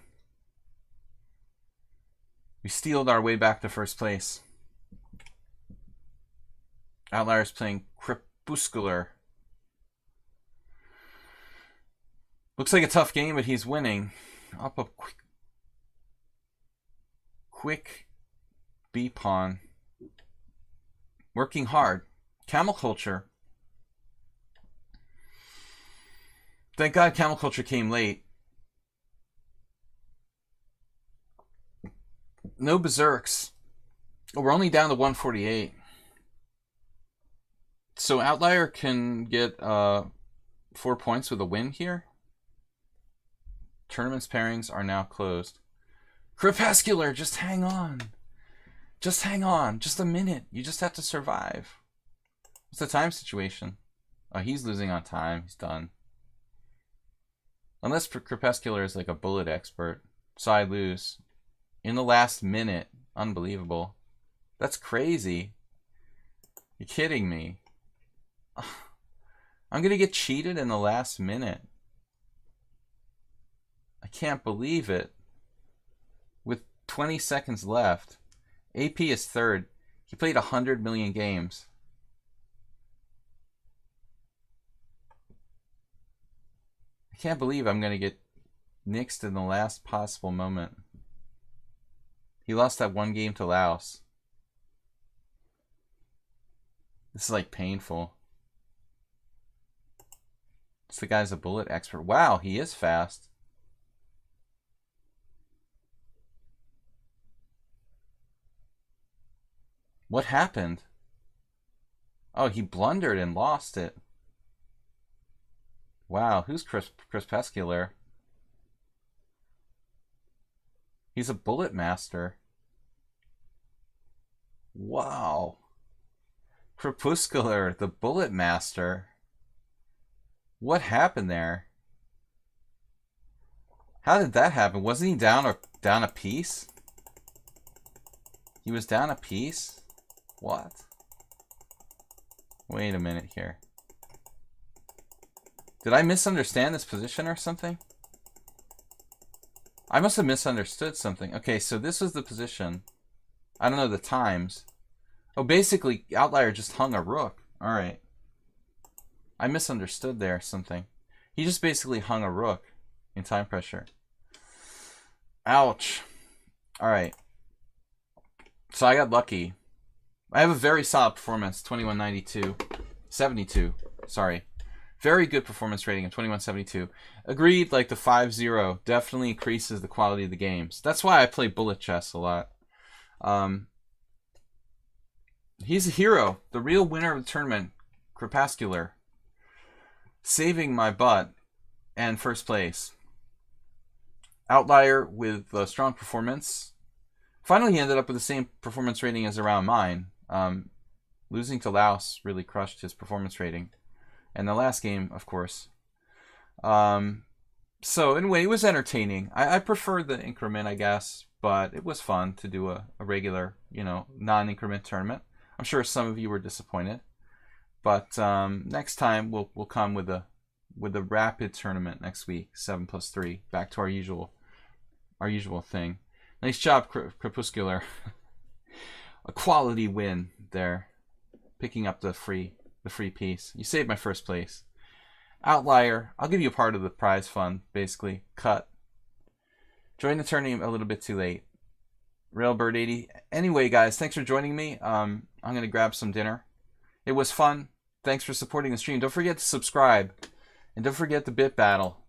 We stealed our way back to first place. Outlier's playing Crepuscular. Looks like a tough game, but he's winning. Up a quick B pawn. Working hard. Camel Culture. Thank God Camel Culture came late. No berserks. Oh, we're only down to 148. So Outlier can get 4 points with a win here. Tournament's pairings are now closed. Crepuscular, just hang on. Just hang on. Just a minute. You just have to survive. What's the time situation? Oh, he's losing on time. He's done. Unless Crepuscular is like a bullet expert. So I lose. In the last minute. Unbelievable. That's crazy. You're kidding me. I'm going to get cheated in the last minute. I can't believe it. With 20 seconds left. AP is third. He played 100 million games. I can't believe I'm going to get nixed in the last possible moment. He lost that one game to Laos. This is like painful. This guy's a bullet expert. Wow, he is fast. What happened? Oh, he blundered and lost it. Wow, who's Crepuscular? He's a bullet master. Wow. Crepuscular, the bullet master. What happened there? How did that happen? Wasn't he down a piece? He was down a piece? What? Wait a minute here. Did I misunderstand this position or something? I must have misunderstood something. Okay, so this was the position. I don't know the times. Oh, basically, Outlier just hung a rook. Alright. I misunderstood there something. He just basically hung a rook in time pressure. Ouch. Alright. So I got lucky. I have a very solid performance, 2192. 72, sorry. Very good performance rating of 2172. Agreed, like the 5-0 definitely increases the quality of the games. That's why I play bullet chess a lot. He's a hero. The real winner of the tournament, Crepuscular. Saving my butt and first place. Outlier with a strong performance. Finally, he ended up with the same performance rating as around mine. Losing to Laos really crushed his performance rating. And the last game, of course. So anyway, it was entertaining. I prefer the increment, I guess. But it was fun to do a regular, you know, non-increment tournament. I'm sure some of you were disappointed. But next time we'll come with a rapid tournament next week, 7+3, back to our usual thing. Nice job, Crepuscular. A quality win there, picking up the free piece. You saved my first place. Outlier, I'll give you a part of the prize fund, basically. Cut. Joined the tournament a little bit too late. Railbird80. Anyway, guys, thanks for joining me. I'm gonna grab some dinner. It was fun. Thanks for supporting the stream. Don't forget to subscribe. And don't forget the bit battle.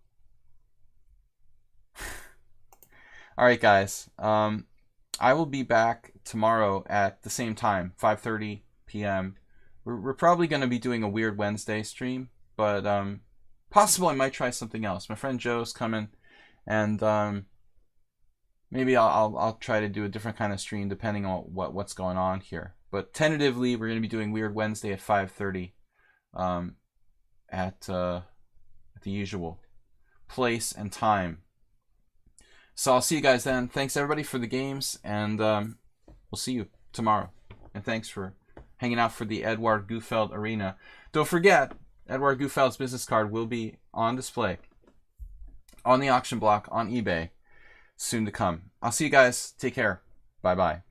Alright, guys. I will be back tomorrow at the same time, 5:30 p.m. We're probably going to be doing a Weird Wednesday stream, but possible I might try something else. My friend Joe's coming, and maybe I'll try to do a different kind of stream depending on what's going on here. But tentatively, we're going to be doing Weird Wednesday at 5:30 at the usual place and time. So I'll see you guys then. Thanks everybody for the games, and we'll see you tomorrow. And thanks for hanging out for the Edward Gufeld Arena. Don't forget, Edward Gufeld's business card will be on display on the auction block on eBay soon to come. I'll see you guys. Take care. Bye-bye.